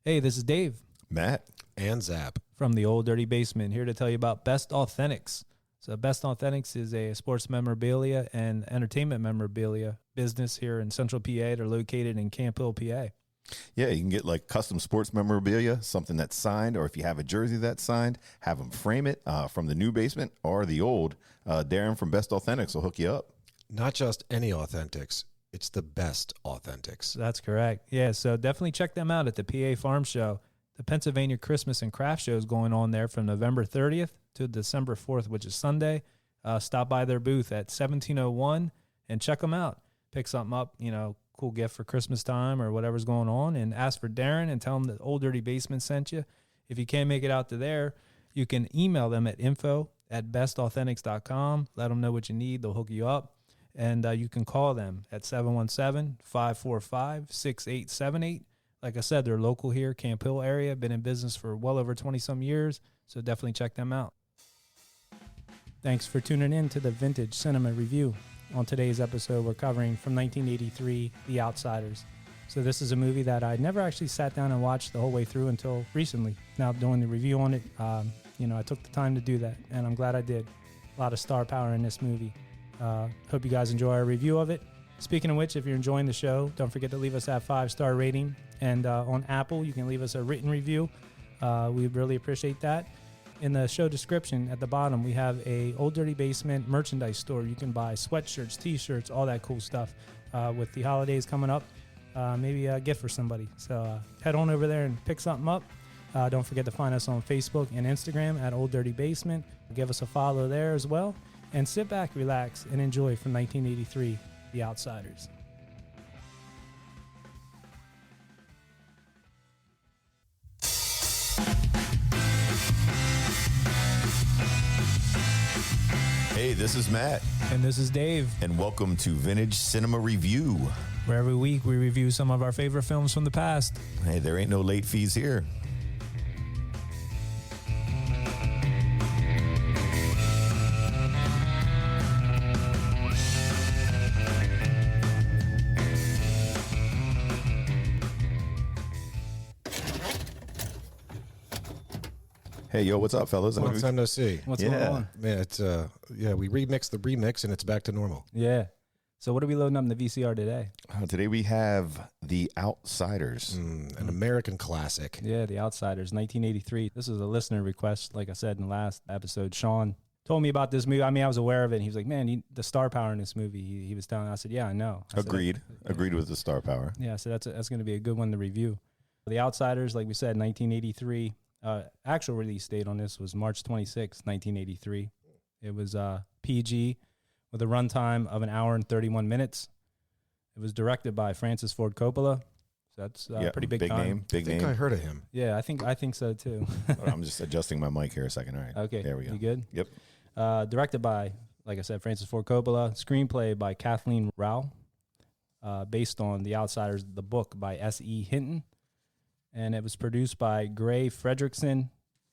Hey, this is Dave. Matt. And Zap. From the Old Dirty Basement, here to tell you about Best Authentics. So Best Authentics is a sports memorabilia and entertainment memorabilia business here in Central PA. They're located in Camp Hill, PA. Yeah, you can get like custom sports memorabilia, something that's signed, or if you have a jersey that's signed, have them frame it from the new basement or the old. Darren from Best Authentics will hook you up. Not just any Authentics, it's the best Authentics. That's correct. Yeah, so definitely check them out at the PA Farm Show. The Pennsylvania Christmas and Craft Show is going on there from November 30th to December 4th, which is Sunday. Stop by their booth at 1701 and check them out. Pick something up, cool gift for Christmas time or whatever's going on, and ask for Darren and tell them that Old Dirty Basement sent you. If you can't make it out to there, you can email them at info@bestauthentics.com. Let them know what you need. They'll hook you up. And you can call them at 717-545-6878. Like I said, they're local here, Camp Hill area, been in business for well over 20-some years, so definitely check them out. Thanks for tuning in to the Vintage Cinema Review. On today's episode, we're covering from 1983, The Outsiders. So this is a movie that I never actually sat down and watched the whole way through until recently. Now doing the review on it, I took the time to do that, and I'm glad I did. A lot of star power in this movie. Hope you guys enjoy our review of it. Speaking of which, if you're enjoying the show, don't forget to leave us that 5-star rating. And on Apple, you can leave us a written review. We really appreciate that. In the show description at the bottom, we have a Old Dirty Basement merchandise store. You can buy sweatshirts, t-shirts, all that cool stuff. With the holidays coming up, maybe a gift for somebody. So head on over there and pick something up. Don't forget to find us on Facebook and Instagram at Old Dirty Basement. Give us a follow there as well. And sit back, relax, and enjoy from 1983, The Outsiders. Hey, this is Matt. And this is Dave. And welcome to Vintage Cinema Review. Where every week we review some of our favorite films from the past. Hey, there ain't no late fees here. Hey, yo, what's up, fellas? Long time no see. What's going on? Man, it's we remixed the remix and it's back to normal. Yeah. So what are we loading up in the VCR today? Today we have The Outsiders. An American classic. Yeah, The Outsiders, 1983. This is a listener request. Like I said in the last episode, Sean told me about this movie. I mean, I was aware of it. And he was like, man, the star power in this movie. He was telling me. I said, yeah, I know. Agreed with the star power. Yeah, so that's going to be a good one to review. The Outsiders, like we said, 1983. Actual release date on this was March 26, 1983. It was PG with a runtime of 1 hour and 31 minutes. It was directed by Francis Ford Coppola. So that's pretty big time. Big name. I think I heard of him. Yeah, I think so too. I'm just adjusting my mic here a second. All right. Okay. There we go. You good? Yep. Directed by, like I said, Francis Ford Coppola. Screenplay by Kathleen Rao. Based on The Outsiders, the book by S.E. Hinton. And it was produced by Gray Fredrickson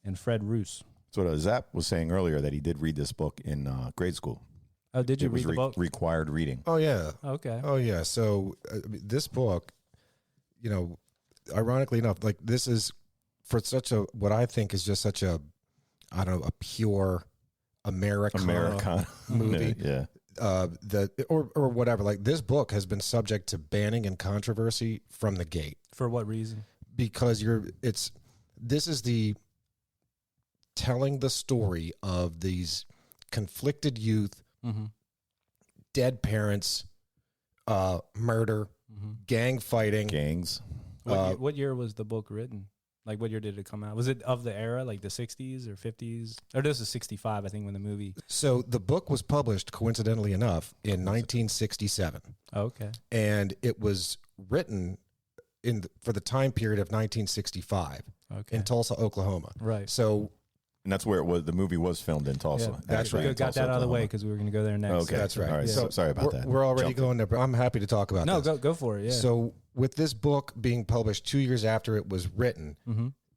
and Fred Roos. So Zap was saying earlier that he did read this book in grade school. Oh, did you read the book? Required reading. Oh, yeah. Okay. Oh, yeah. So this book, ironically enough, like this is for what I think is just such a pure Americana movie. Yeah. Or whatever. Like this book has been subject to banning and controversy from the gate. For what reason? Because this is the telling the story of these conflicted youth, dead parents, murder, gang fighting. Gangs. What year was the book written? Like, what year did it come out? Was it of the era, like the 60s or 50s? Or this is 65, I think, when the movie... So the book was published, coincidentally enough, in 1967. Okay. And it was written for the time period of 1965 in Tulsa, Oklahoma. Right. So... And that's where it was. The movie was filmed in Tulsa. Yeah, that's right. We got that out of the way because we were going to go there next. Okay. That's right. All right. Yeah. So, sorry about that. We're already going there, but I'm happy to talk about this. No, go for it. Yeah. So with this book being published 2 years after it was written,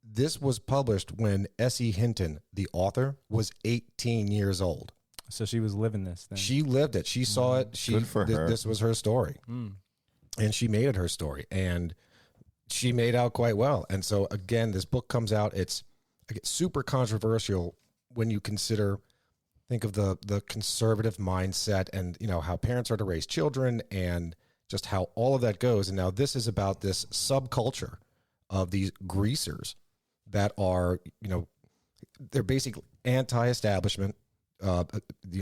this was published when S.E. Hinton, the author, was 18 years old. So she was living this then. She lived it. She saw it. Good for her. This was her story. And she made it her story. And she made out quite well. And so again, this book comes out. It's super controversial when you think of the conservative mindset and, you know, how parents are to raise children and just how all of that goes. And now this is about this subculture of these greasers that are, you know, they're basically anti-establishment.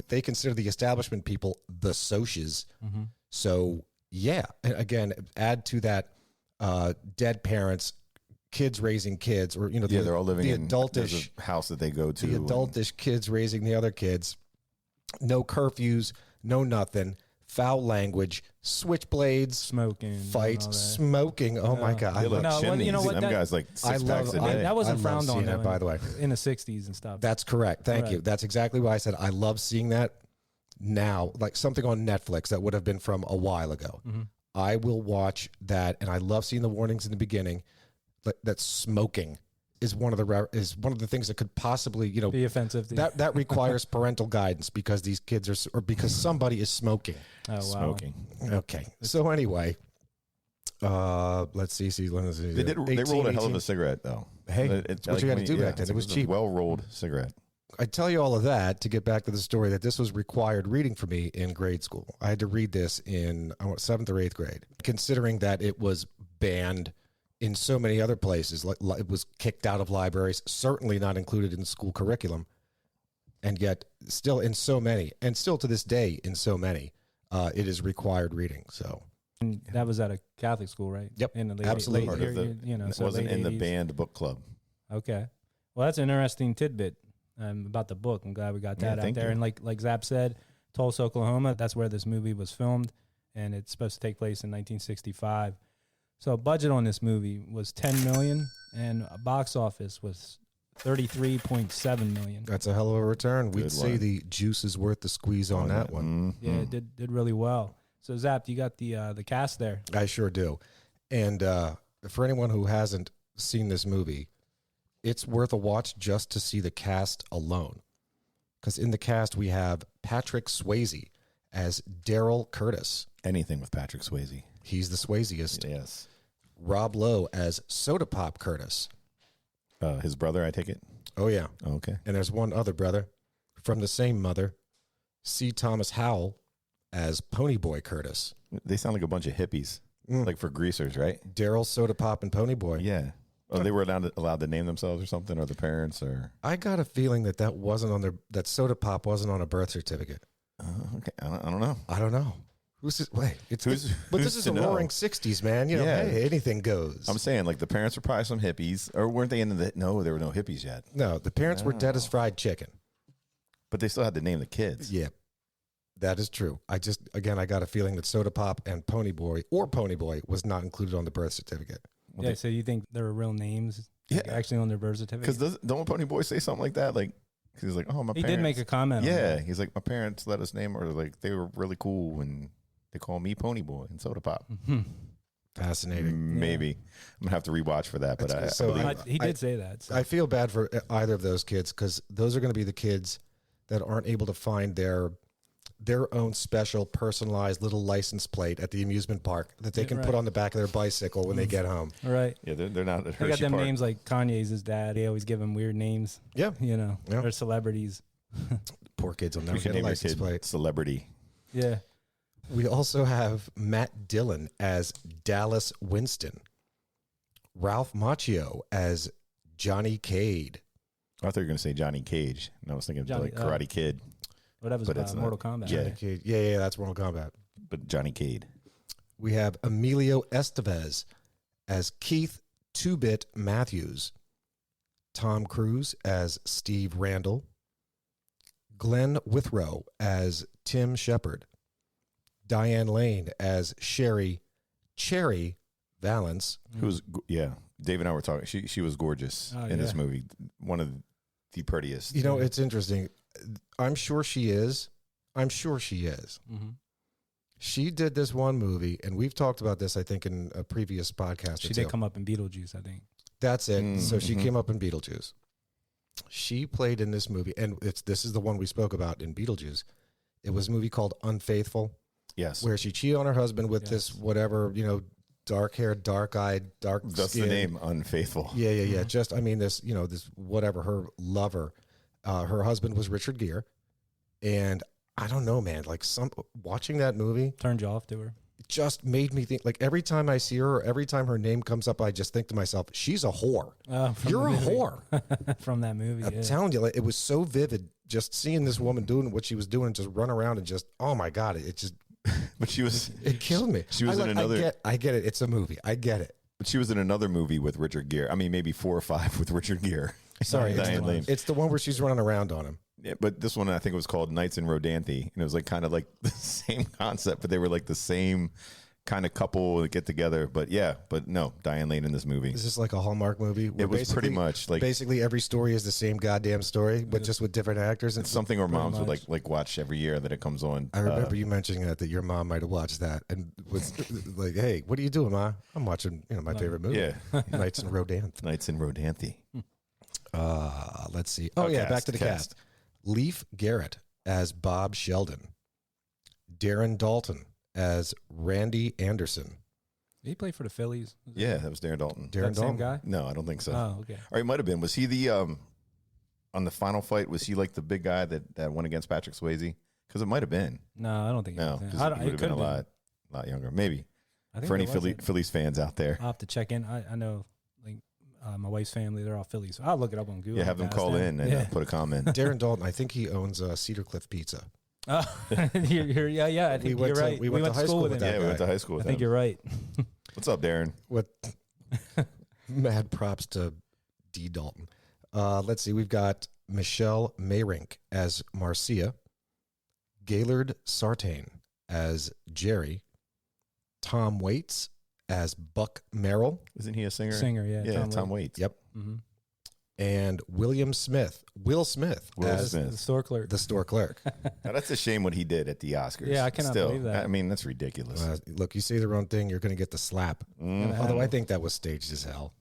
They consider the establishment people the socias. Mm-hmm. So yeah, and again, add to that dead parents, kids raising kids, or, you know, they're all living in adultish a house that they go to. The adultish kids raising the other kids. No curfews, no nothing. Foul language, switchblades, Smoking, fights, and all that. smoking. Oh my God! They look No, well, chimneys. you know what, Them that- guys like I six love- packs a I- day. That wasn't I love frowned on seeing though, that, by the way. in the 60s and stuff. That's correct. Thank Right. you. That's exactly why I said I love seeing that now, like something on Netflix that would have been from a while ago. Mm-hmm. I will watch that, and I love seeing the warnings in the beginning. That smoking is one of the things that could possibly, you know, Be offensive. To that requires parental guidance because these kids are, or because somebody is smoking. oh, wow. Smoking. Okay. So anyway, let's see. They rolled a hell of a cigarette though. Hey, It's what you got to do back then. it's It was a cheap. well-rolled cigarette. I tell you all of that to get back to the story that this was required reading for me in grade school. I had to read this in 7th or 8th grade, considering that it was banned in so many other places. Like it was kicked out of libraries, certainly not included in the school curriculum, and yet still in so many, and still to this day in so many, it is required reading. So And that was at a Catholic school, right? Yep, In the late, absolutely. late Part of year, you know, it so wasn't late in the 80s. banned book club. Okay. Well, that's an interesting tidbit about the book. I'm glad we got that out thank there. you. And like Zap said, Tulsa, Oklahoma, that's where this movie was filmed, and it's supposed to take place in 1965. So budget on this movie was $10 million, and a box office was $33.7 million. that's a hell of a return. We'd Good say one. the juice is worth the squeeze on that one. Yeah, it did really well. So Zap, you got the cast there. I sure do. And for anyone who hasn't seen this movie, it's worth a watch just to see the cast alone. Because in the cast, we have Patrick Swayze as Daryl Curtis. Anything with Patrick Swayze. He's the Swayziest. Yes. Rob Lowe as Soda Pop Curtis. His brother, I take it. Oh, yeah. Okay. And there's one other brother from the same mother, C. Thomas Howell as Ponyboy Curtis. They sound like a bunch of hippies, like for greasers, right? Daryl, Soda Pop, and Ponyboy. Yeah. Oh, they were allowed to name themselves or something, or the parents, or I got a feeling that wasn't on that Soda Pop wasn't on a birth certificate. okay. I don't know. I don't know. Who's this? Wait, but who's this is to the know? roaring '60s, man. You know, Yeah. hey, anything goes. I'm saying like the parents were probably some hippies, or weren't they into the? No, there were no hippies yet, No, the parents were dead as fried chicken. but they still had to name the kids. Yeah, that is true. I got a feeling that Soda Pop and Ponyboy was not included on the birth certificate. Well, Yeah, they- so you think there were real names like, Yeah. actually on their birth certificate? Because don't Pony Boy say something like that? Like, 'cause he's like, oh, my He parents. did make a comment on Yeah, that. he's like, my parents let us name, or like they were really cool and they call me Pony Boy and Soda Pop. Fascinating. Maybe I'm gonna have to rewatch for that, but I So believe But he did say that. So. I feel bad for either of those kids because those are going to be the kids that aren't able to find their own special personalized little license plate at the amusement park that they can put Right. on the back of their bicycle when they get home. All right. yeah, they're not at They got Hershey them Park. names like Kanye's his dad. They always give him weird names. Yeah, You know, Yeah. they're celebrities. poor kids will never You should get a name your license kid plate. Celebrity. Yeah. We also have Matt Dillon as Dallas Winston, Ralph Macchio as Johnny Cade. I thought you were gonna say Johnny Cage, and I was thinking Johnny- like Karate Kid, Well, that was But it's not. Mortal Kombat. Yeah. right? Cade. Yeah, that's Mortal Kombat. but Johnny Cade. We have Emilio Estevez as Keith Two-Bit Matthews, Tom Cruise as Steve Randall, Glenn Withrow as Tim Shepard, Diane Lane as Sherry Cherry Valance, Who's Dave and I were talking. She was gorgeous Oh, in this yeah. movie. One of the prettiest. You know, it's interesting. I'm sure she is. Mhm. She did this one movie, and we've talked about this, I think, in a previous podcast. She or did two. come up in Beetlejuice, I think. That's it. So she Mhm. came up in Beetlejuice. She played in this movie, and this is the one we spoke about in Beetlejuice. It was a movie called Unfaithful, Yes. where she cheated on her husband with Yes. this whatever, dark hair, dark eyed, dark That's skin. the name, Unfaithful. Yeah. Just, I mean, this, this whatever, her lover, her husband was Richard Gere. And I don't know, man, like watching that movie Turned you off to her. just made me think, like every time I see her, every time her name comes up, I just think to myself, she's a whore. From You're the a movie. whore. From that movie. I'm Yeah. telling you, like, it was so vivid just seeing this woman doing what she was doing, just run around and just, oh my God, it just, But she was it killed me. She was in another. I get it. It's a movie. I get it. But she was in another movie with Richard Gere. I mean, maybe 4 or 5 with Richard Gere. Sorry, Diane Lane. it's the one where she's running around on him. Yeah, but this one I think was called Nights in Rodanthe, and it was like kind of like the same concept, but they were like the same kind of couple that get together. But yeah, but no, Diane Lane in this movie. Is this like a Hallmark movie? It was pretty much like basically every story is the same goddamn story, but just with different actors. And it's something our moms would much. like watch every year that it comes on. I remember you mentioning that your mom might have watched that and was like, "Hey, what are you doing, Ma? I'm watching, my favorite movie, Yeah. Nights in Rodanthe." Nights in Rodanthe. Let's see. Oh yeah, back to the cast. Leif Garrett as Bob Sheldon, Darren Dalton as Randy Anderson. Did he play for the Phillies? Yeah, that was Darren Dalton. Darren That same Dalton. guy? No, I don't think so. Oh, okay. Or he might have been. Was he the on the final fight? Was he like the big guy that went against Patrick Swayze? Because it might have been. No, I don't think. No, It was because him. he would have been a lot younger. Maybe I think for any there was Phillies fans out there. I'll have to check in. I know, like my wife's family, they're all Phillies. So I'll look it up on Google. Yeah, have them Ask call in and Yeah. put a comment. Darren Dalton. I think he owns Cedar Cliff Pizza. Oh, yeah. I think you're right. we went to high school with that Yeah, we went guy. to high school I with think him. you're right. What's up, Darren? What? Mad props to D. Dalton. Let's see. We've got Michelle Mayrink as Marcia, Gaylord Sartain as Jerry, Tom Waits as Buck Merrill. Isn't he a singer? Singer, yeah. Yeah, Tom Waits. Yep. Mm-hmm. And Will Smith Will as Smith. The store clerk. the store clerk. Now, that's a shame what he did at the Oscars. Yeah, I cannot Still, believe that. I mean, that's ridiculous. Look, you say the wrong thing, you're going to get the slap. Although I think that was staged as hell.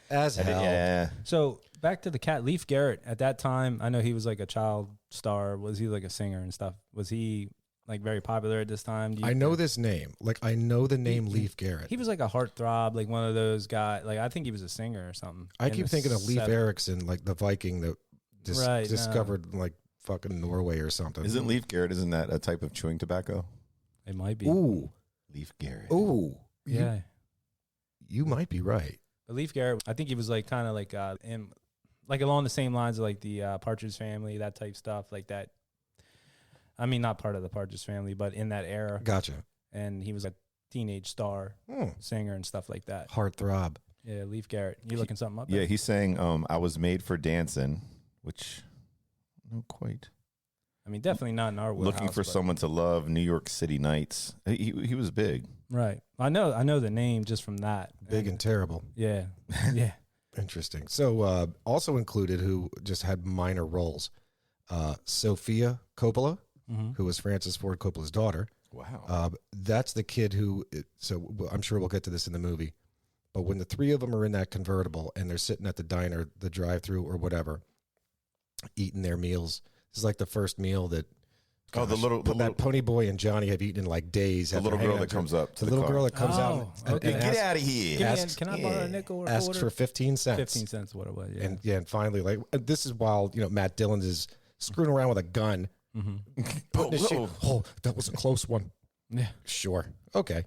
As hell. Yeah. So back to the cat, Leif Garrett. At that time, I know he was like a child star. Was he like a singer and stuff? Was he like very popular at this time? Do you I know think? this name. Like, I know the name Leif Garrett. He was like a heartthrob, like one of those guys. Like I think he was a singer or something. I in keep the thinking of Leif 70s. Erikson, like the Viking that Right, no. discovered like fucking Norway or something. Isn't Leaf Garrett, isn't that a type of chewing tobacco? It might be. Ooh, Leaf Garrett. ooh. Yeah. You might be right. But Leif Garrett, I think he was like kind of like in like along the same lines of like the Partridge Family, that type stuff, like that. I mean, not part of the Partridge Family, but in that era. Gotcha. And he was a teenage star singer and stuff like that. Heartthrob. Yeah, Leif Garrett. You looking something up? Yeah, there? he's saying, I was made for dancing, which, no, quite. I mean, definitely not in our wheelhouse. Looking for but- someone to love New York City nights. He was big. Right. I know the name just from that. Big and terrible. Yeah. Yeah. Interesting. So also included who just had minor roles. Sophia Coppola, who was Francis Ford Coppola's daughter. Wow. That's the kid who, so I'm sure we'll get to this in the movie, but when the three of them are in that convertible and they're sitting at the diner, the drive-through or whatever, eating their meals, this is like the first meal that that Pony Boy and Johnny have eaten in like days. The little girl that comes up to the the little car. girl that comes Oh, out and okay. Get asks, out of here. Give me asks- can I borrow a nickel or a asks quarter? for 15 cents. 15 cents, what it was. Yeah. And finally, like, this is while, Matt Dillon is screwing around with a gun. Putting his shit- oh, that was a close one. Yeah. Sure. Okay.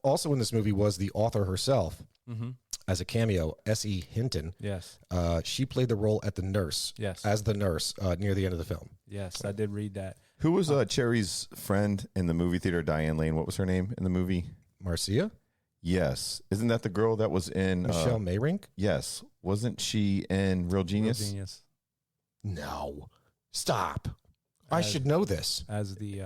Also in this movie was the author herself as a cameo, S.E. Hinton. Yes. She played the role at the nurse. Yes. As the nurse near the end of the film. Yes, I did read that. Who was Cherry's friend in the movie theater, Diane Lane? What was her name in the movie? Marcia? Yes. Isn't that the girl that was in... Michelle Mayrink? Yes. Wasn't she in Real Genius? Real Genius. No. Stop. I should know this. As the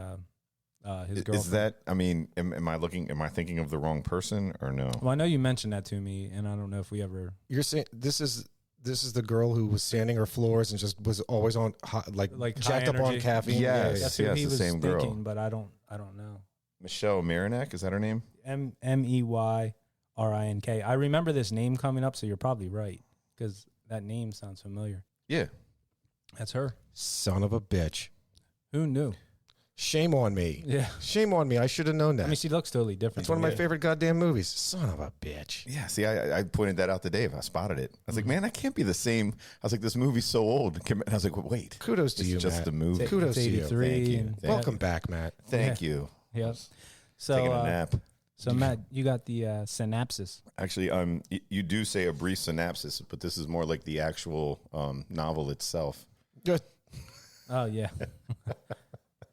his girlfriend. Is that, I mean, am I thinking of the wrong person or no? Well, I know you mentioned that to me, and I don't know if we ever. You're saying this is the girl who was sanding her floors and just was always on like jacked high up on energy. caffeine. Yes. That's who he the was same thinking, girl. but I don't know. Michelle Marinac, is that her name? Meyrink. I remember this name coming up, so you're probably right because that name sounds familiar. Yeah. That's her. Son of a bitch. Who knew? Shame on me. Yeah. Shame on me. I should have known that. I mean, she looks totally different. That's one of my favorite goddamn movies. Son of a bitch. Yeah, see, I pointed that out to Dave. I spotted it. I was like, man, that can't be the same. I was like, this movie's so old. And I was like, wait. Kudos to It's you, just Matt. the movie. Kudos to you. 83. Thank you. and- Welcome back, Matt. Thank you. Yep. Taking So, a nap. so Matt, you got the synopsis. Actually, you do say a brief synopsis, but this is more like the actual novel itself. Good. Oh yeah.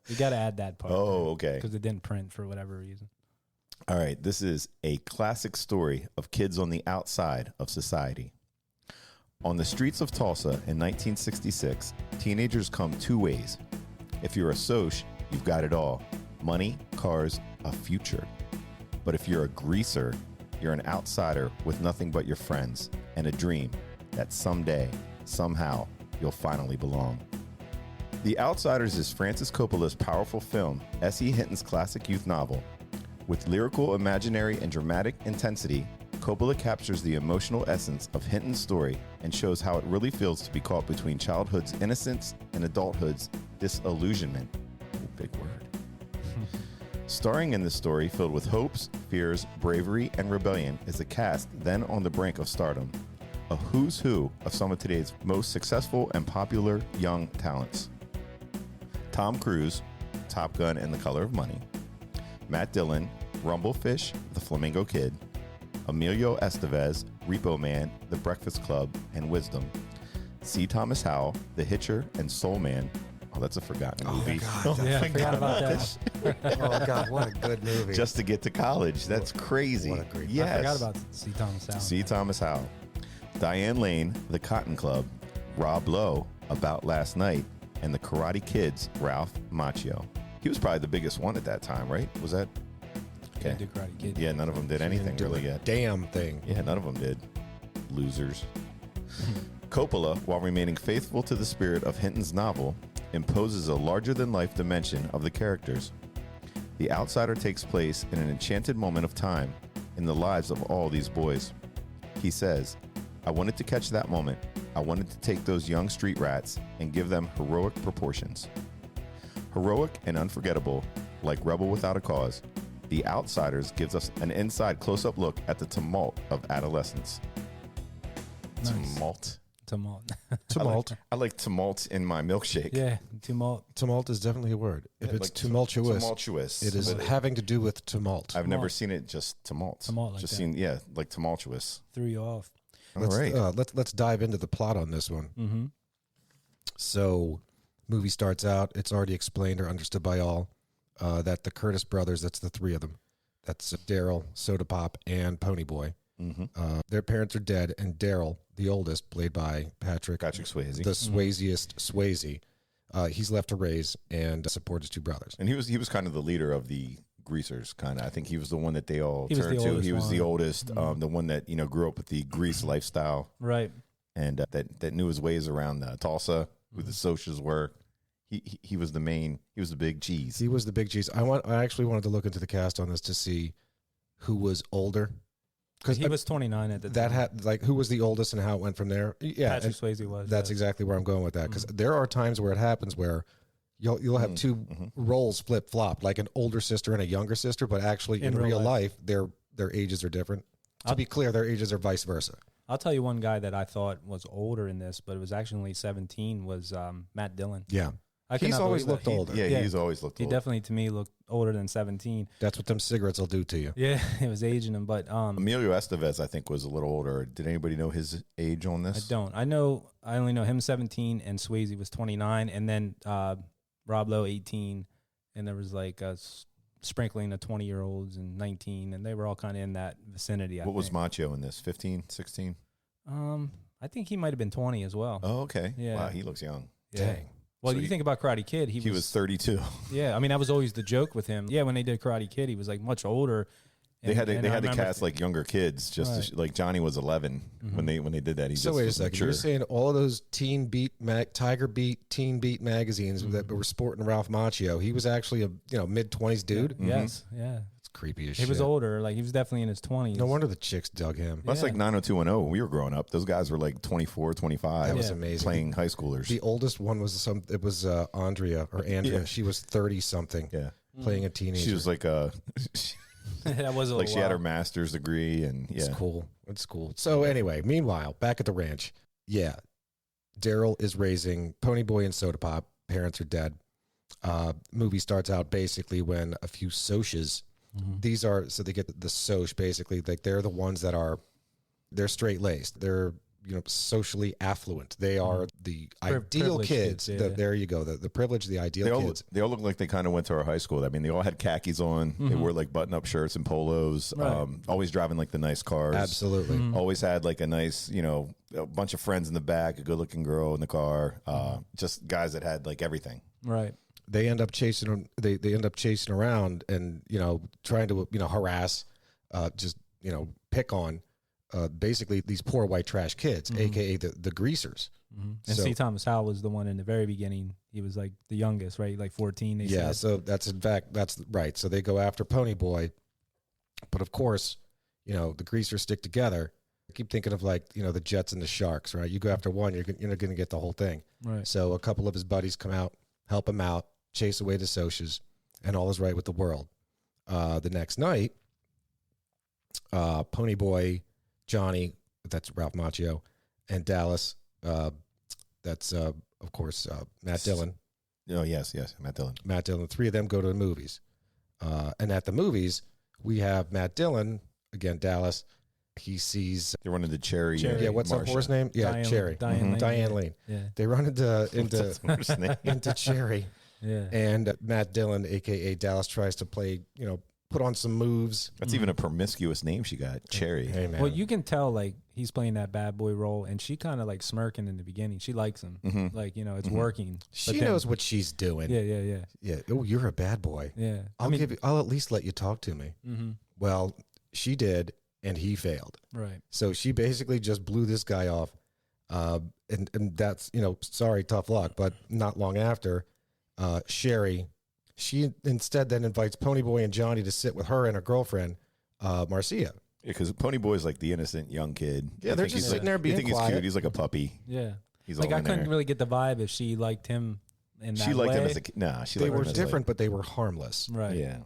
You got to add that part. Oh, okay. Because it didn't print for whatever reason. All right. This is a classic story of kids on the outside of society. On the streets of Tulsa in 1966, teenagers come two ways. If you're a soc, you've got it all: money, cars, a future. But if you're a greaser, you're an outsider with nothing but your friends and a dream that someday, somehow, you'll finally belong. The Outsiders is Francis Coppola's powerful film, S.E. Hinton's classic youth novel. With lyrical, imaginary, and dramatic intensity, Coppola captures the emotional essence of Hinton's story and shows how it really feels to be caught between childhood's innocence and adulthood's disillusionment. Ooh, big word. Starring in this story filled with hopes, fears, bravery, and rebellion is a cast then on the brink of stardom. A who's who of some of today's most successful and popular young talents. Tom Cruise, Top Gun and The Color of Money. Matt Dillon, Rumblefish, The Flamingo Kid. Emilio Estevez, Repo Man, The Breakfast Club, and Wisdom. C. Thomas Howell, The Hitcher and Soul Man. Oh, that's a forgotten movie. God. Yeah, I forgot about that. Oh, God. What a good movie. Just to get to college. That's crazy. What a great- Yes. I forgot about C. Thomas Howell. C. Thomas Howell. Diane Lane, The Cotton Club. Rob Lowe, About Last Night. And The Karate Kid's Ralph Macchio. He was probably the biggest one at that time, right? Was that? Okay. Do Karate Kid. Yeah, none of them did anything Do really a yet. damn thing. Yeah, none of them did. Losers. Coppola, while remaining faithful to the spirit of Hinton's novel, imposes a larger-than-life dimension of the characters. The Outsider takes place in an enchanted moment of time in the lives of all these boys. He says, I wanted to catch that moment. I wanted to take those young street rats and give them heroic proportions. Heroic and unforgettable, like Rebel Without a Cause, The Outsiders gives us an inside close-up look at the tumult of adolescence. Nice. Tumult. Tumult. Tumult. I like tumult in my milkshake. Yeah, tumult. Tumult is definitely a word. If Yeah, it's like tumultuous, tumultuous. it is But having to do with tumult. I've never Tumult. seen it just tumult. Tumult like just that. seen, yeah, like tumultuous. Threw you off. All right. Let's dive into the plot on this one. Mm-hmm. So, movie starts out. It's already explained or understood by all that the Curtis brothers. That's the three of them. That's Daryl, Soda Pop, and Ponyboy. Mm-hmm. Their parents are dead, and Daryl, the oldest, played by Patrick Swayze. the Swayziest Swayze, he's left to raise and support his two brothers. And he was kind of the leader of the greasers, kind of. I think he was the one that they all He was turned the to. oldest He was the one. oldest, Mhm. the one that grew up with the grease lifestyle Right. and that knew his ways around Tulsa, who the socials were. He was the main. He was the big cheese. He was the big cheese. I actually wanted to look into the cast on this to see who was older, because He was 29 at the that time. had like who was the oldest and how it went from there. Yeah, Patrick and Swayze was. that's yes. exactly where I'm going with that, because there are times where it happens where you'll have two Mm-hmm. roles flip flop, like an older sister and a younger sister, but actually in real life their ages are different. To be clear, their ages are vice versa. I'll tell you one guy that I thought was older in this, but it was actually only 17, was Matt Dillon. Yeah, I could he's not always believe looked that. older. Yeah, he's always looked He old. definitely, to me, looked older than 17. That's what them cigarettes will do to you. Yeah, it was aging him, but Emilio Estevez, I think, was a little older. Did anybody know his age on I this? don't. I only know him 17 and Swayze was 29, and then Rob Lowe 18, and there was like a sprinkling of 20-year-olds and 19, and they were all kind of in that vicinity. What was Macchio in this? 15, 16? I think he might have been 20 as well. Oh, okay. Yeah. Wow, he looks young. Yeah. Dang. Well, So you he- think about Karate Kid, He was 32. Yeah, I mean, that was always the joke with him. Yeah, when they did Karate Kid, he was like much older. They had to I cast remember like younger kids just Right. to like Johnny was 11 when they did that. He So just wait a was second. mature. You're saying all of those Tiger Beat, Teen Beat magazines that were sporting Ralph Macchio, he was actually a mid-20s dude? Yes, yeah. creepy as He shit. was older. Like he was definitely in his 20s. No wonder the chicks dug him. That's like 90210 when we were growing up. Those guys were like 24, 25. That was Yeah. amazing. Playing high schoolers. The oldest one was Andrea. Yeah. She was 30 something. Yeah. Playing a teenager. She was like That was a like little she had her wild. master's degree and yeah. It's cool. It's cool. So anyway, meanwhile, back at the ranch, Daryl is raising Ponyboy and Soda Pop. Parents are dead. Movie starts out basically when a few Soches. These are so they get the Soch basically like they're the ones that they're straight laced. They're socially affluent. They are the ideal privileged kids. kids, yeah. There you go. The privileged, the ideal kids. They all look like they kind of went to our high school. I mean, they all had khakis on. They wore like button-up shirts and polos. Right. Always driving like the nice cars. Absolutely. Always had like a nice, a bunch of friends in the back, a good-looking girl in the car. Just guys that had like everything. Right. They end up chasing. They end up chasing around and trying to harass, pick on. Basically, these poor white trash kids, aka the greasers. And So- C. Thomas Howell was the one in the very beginning. He was like the youngest, right? Like 14. They Yeah, said. so that's right. So they go after Ponyboy, but of course, the greasers stick together. I keep thinking of like the Jets and the Sharks, right? You go after one, you're going to get the whole thing. Right. So a couple of his buddies come out, help him out, chase away the Soches, and all is right with the world. The next night, Ponyboy, Johnny, that's Ralph Macchio, and Dallas, that's of course Matt Dillon. Oh yes, Matt Dillon. Matt Dillon. Three of them go to the movies. And at the movies, we have Matt Dillon, again, Dallas. He sees, They run into Cherry. Cherry. yeah, what's that Marcia. horse name? Yeah, Diane- Cherry. Diane Lane. Diane Yeah. Lane. Yeah. They run into What's that horse's name? into Cherry. Yeah. And Matt Dillon, a.k.a. Dallas, tries to play, put on some moves. That's even a promiscuous name she got. Cherry. Hey, man. Well, you can tell like he's playing that bad boy role, and she kind of like smirking in the beginning. She likes him, like it's working. she But then- knows what she's doing. Yeah. Yeah. Oh, you're a bad boy. Yeah. I'll at least let you talk to me. Well, she did, and he failed. Right. So she basically just blew this guy off. And that's, sorry, tough luck. But not long after, Sherry, she instead then invites Ponyboy and Johnny to sit with her and her girlfriend, Marcia. Because Ponyboy's like the innocent young kid. Yeah, I they're think just he's sitting there you being think he's quiet. cute. He's like a puppy. Yeah. He's Like all I in couldn't there. really get the vibe if she liked him in that She liked him way. as a kid. Nah, she They liked were him as different, but they were harmless. Right. Yeah.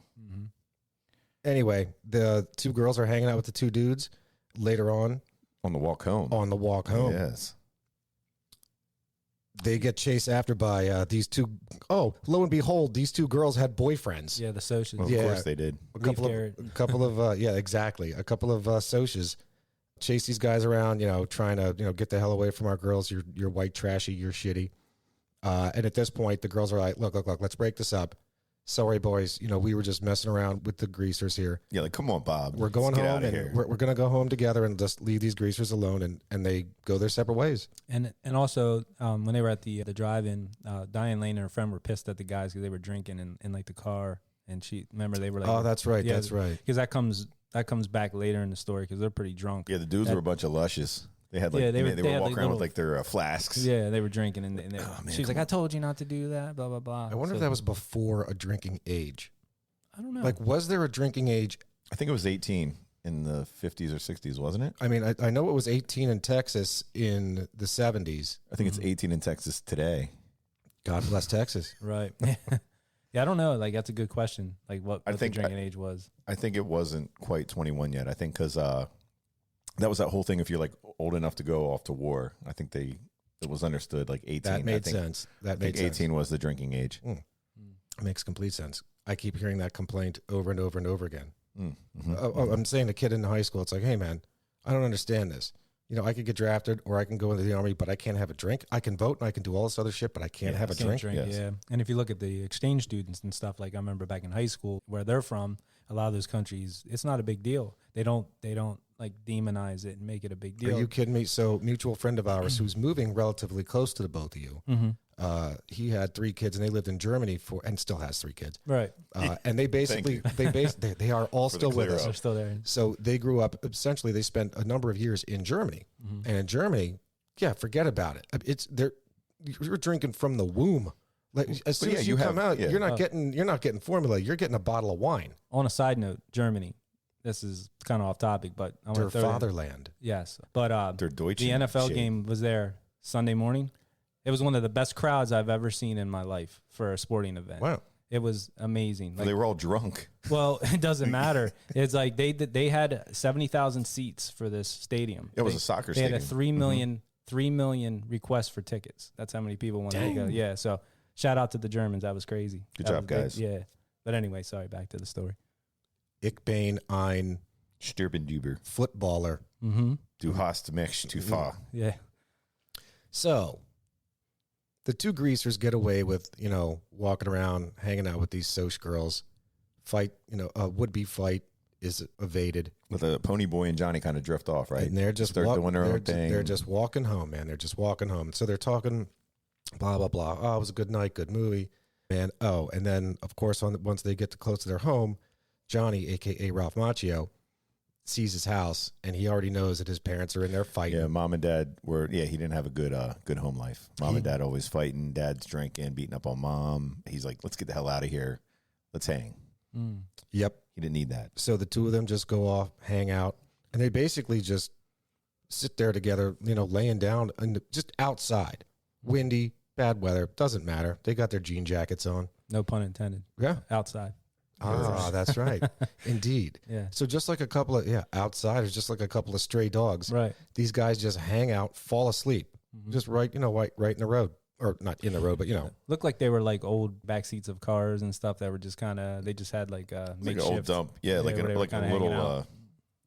Anyway, the two girls are hanging out with the two dudes later on On the walk home. on the walk home. Yes. They get chased after by these two. Oh, lo and behold, these two girls had boyfriends. Yeah. The socials. Well, Yeah. Of course they did. A couple carrot. of yeah, exactly. A couple of Soches chase these guys around, trying to get the hell away from our girls. You're white trashy. You're shitty. And at this point, the girls are like, look, let's break this up. Sorry, boys. We were just messing around with the greasers here. Yeah, like come on, Bob. We're going Let's get home, out of and here. we're going to go home together and just leave these greasers alone. And they go their separate ways. And also, when they were at the drive-in, Diane Lane and her friend were pissed at the guys because they were drinking in like the car. And remember they were like, Oh, that's right. Yeah, That's right. because that comes back later in the story because they're pretty drunk. Yeah, the dudes were a bunch of lushes. They had like Yeah, they they were had, walking like, around little- with like their flasks. Yeah, they were drinking, and they, Oh, man, she was like, come "I told you not to do that." Blah blah blah. I wonder if So, that was before a drinking age. I don't know. Like, was there a drinking age? I think it was 18 in the 50s or 60s, wasn't it? I mean, I know it was 18 in Texas in the 70s. I think it's 18 in Texas today. God bless Texas. right? Yeah, I don't know. Like that's a good question. Like what the think drinking age was. I think it wasn't quite 21 yet. I think because that was that whole thing. If you're like old enough to go off to war, I think it was understood like 18. That made I think, sense. I That think made 18 sense. was the drinking age. Makes complete sense. I keep hearing that complaint over and over and over again. Mm-hmm. I'm saying to kid in high school, it's like, hey, man, I don't understand this. I could get drafted or I can go into the army, but I can't have a drink. I can vote and I can do all this other shit, but I can't have a Can't drink. Yes. Yeah. And if you look at the exchange students and stuff, like I remember back in high school where they're from, a lot of those countries, it's not a big deal. They don't like demonize it and make it a big deal. Are you kidding me? So, mutual friend of ours who's moving relatively close to the both of you, he had 3 kids and they lived in Germany and still has 3 kids. Right. And they basically, they are all For the still with clear us. They're still there. So they grew up, essentially, they spent a number of years in Germany. And in Germany, yeah, forget about it. You're drinking from the womb. Like as soon as you come out, yeah. you're not getting formula. You're getting a bottle of wine. On a side note, Germany. This is kind of off topic, but I Their want to throw fatherland. Yes, but Their Deutsche the NFL shit. game was there Sunday morning. It was one of the best crowds I've ever seen in my life for a sporting event. Wow. It was amazing. They were all drunk. Well, it doesn't matter. It's like they had 70,000 seats for this stadium. It was a soccer They stadium. had a 3 million requests for tickets. That's how many people wanted to go. Yeah, so shout out to the Germans. That was crazy. Good That job, was big. guys. Yeah. But anyway, sorry, back to the story. Ich bin ein Stirbenduber. footballer. Mm-hmm. Du hast mich zu far. Yeah. So the two greasers get away with, walking around, hanging out with these Soch girls. Fight, a would-be fight is evaded. With the Pony Boy and Johnny kind of drift off, right? And they're just start doing their own thing. They're just walking home, man. They're just walking home. So they're talking, blah, blah, blah. Oh, it was a good night, good movie. Man, and then, of course, once they get close to their home, Johnny, a.k.a. Ralph Macchio, sees his house, and he already knows that his parents are in there fighting. Yeah, mom and dad he didn't have a good home life. Mom and dad always fighting. Dad's drinking, beating up on mom. He's like, let's get the hell out of here. Let's hang. Yep. He didn't need that. So the two of them just go off, hang out, and they basically just sit there together, laying down just outside. Windy, bad weather, doesn't matter. They got their jean jackets on. No pun intended. Yeah. Outside. Ah, that's right. Indeed. Yeah. So just like a couple of, outsiders, just like a couple of stray dogs. Right. These guys just hang out, fall asleep, just right in the road. Or not in the road, but, Looked like they were like old back seats of cars and stuff that were just kind of, they just had like a Like makeshift. an old dump. Yeah, like where they were a kinda hanging little, out.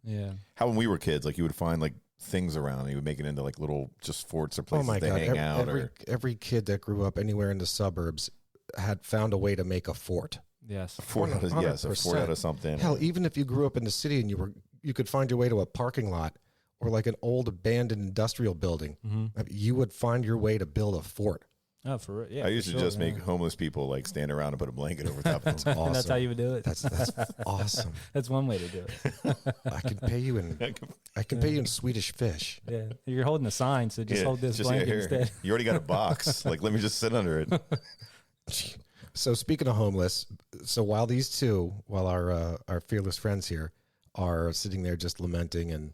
Yeah. how when we were kids, like you would find like things around and you would make it into like little just forts or places to hang out. Every kid that grew up anywhere in the suburbs had found a way to make a fort. Yes. A fort out of 100%. something. Hell, even if you grew up in the city and you could find your way to a parking lot or like an old abandoned industrial building, you would find your way to build a fort. Oh, for real. Yeah. I used to just make homeless people like stand around and put a blanket over top of them. Awesome. And that's how you would do it. That's awesome. That's one way to do it. I can pay you in Swedish fish. Yeah. You're holding a sign, so just hold this blanket instead. You already got a box. Like, let me just sit under it. So speaking of homeless, so while our fearless friends here are sitting there just lamenting and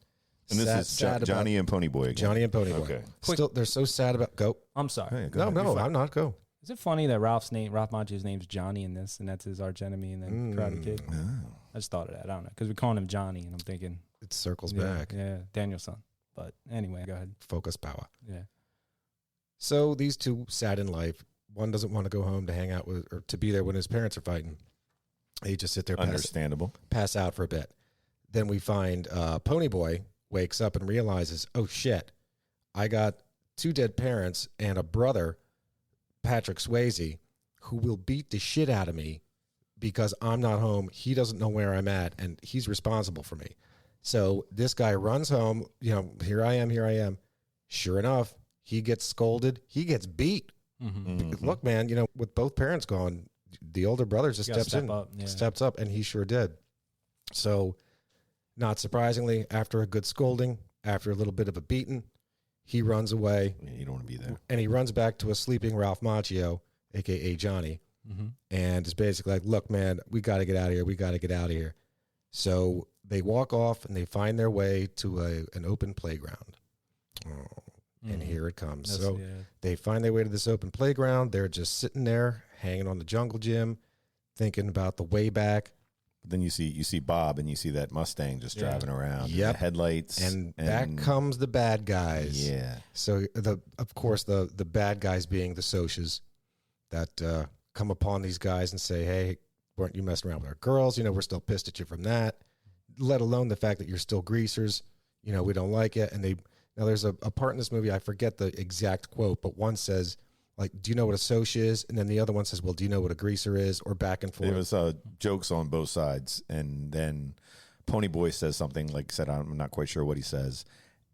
this is Johnny and Pony Boy again. Johnny and Pony Boy. Okay. Still, they're so sad about. Go. I'm sorry. Hey, go ahead. No, I'm not. Go. Is it funny that Ralph Macchio's name's Johnny in this, and that's his arch enemy, and then Karate Kid? I just thought of that. I don't know, because we're calling him Johnny, and I'm thinking It circles yeah, back. Yeah, Daniel's son. But anyway, go ahead. Focus power. Yeah. So these two sad in life. One doesn't want to go home to hang out with or to be there when his parents are fighting. They just sit there, Understandable. pass out for a bit. Then we find Pony Boy wakes up and realizes, oh shit, I got two dead parents and a brother, Patrick Swayze, who will beat the shit out of me because I'm not home. He doesn't know where I'm at, and he's responsible for me. So this guy runs home. Here I am. Sure enough, he gets scolded. He gets beat. Look, man, with both parents gone, the older brother just steps up, and he sure did. So, not surprisingly, after a good scolding, after a little bit of a beating, he runs away. Yeah, you don't want to be there. And he runs back to a sleeping Ralph Macchio, a.k.a. Johnny, and is basically like, look, man, we got to get out of here. So they walk off, and they find their way to an open playground. And here it comes. They find their way to this open playground. They're just sitting there, hanging on the jungle gym, thinking about the way back. But then you see Bob, and you see that Mustang just driving around. Yep. And the headlights. And back comes the bad guys. Yeah. So, of course, the bad guys being the Soches that come upon these guys and say, hey, weren't you messing around with our girls? We're still pissed at you from that, let alone the fact that you're still greasers. We don't like it. And now there's a part in this movie, I forget the exact quote, but one says, like, do you know what a Soch is? And then the other one says, well, do you know what a greaser is? Or back and forth. There was jokes on both sides. And then Pony Boy says something like, I'm not quite sure what he says.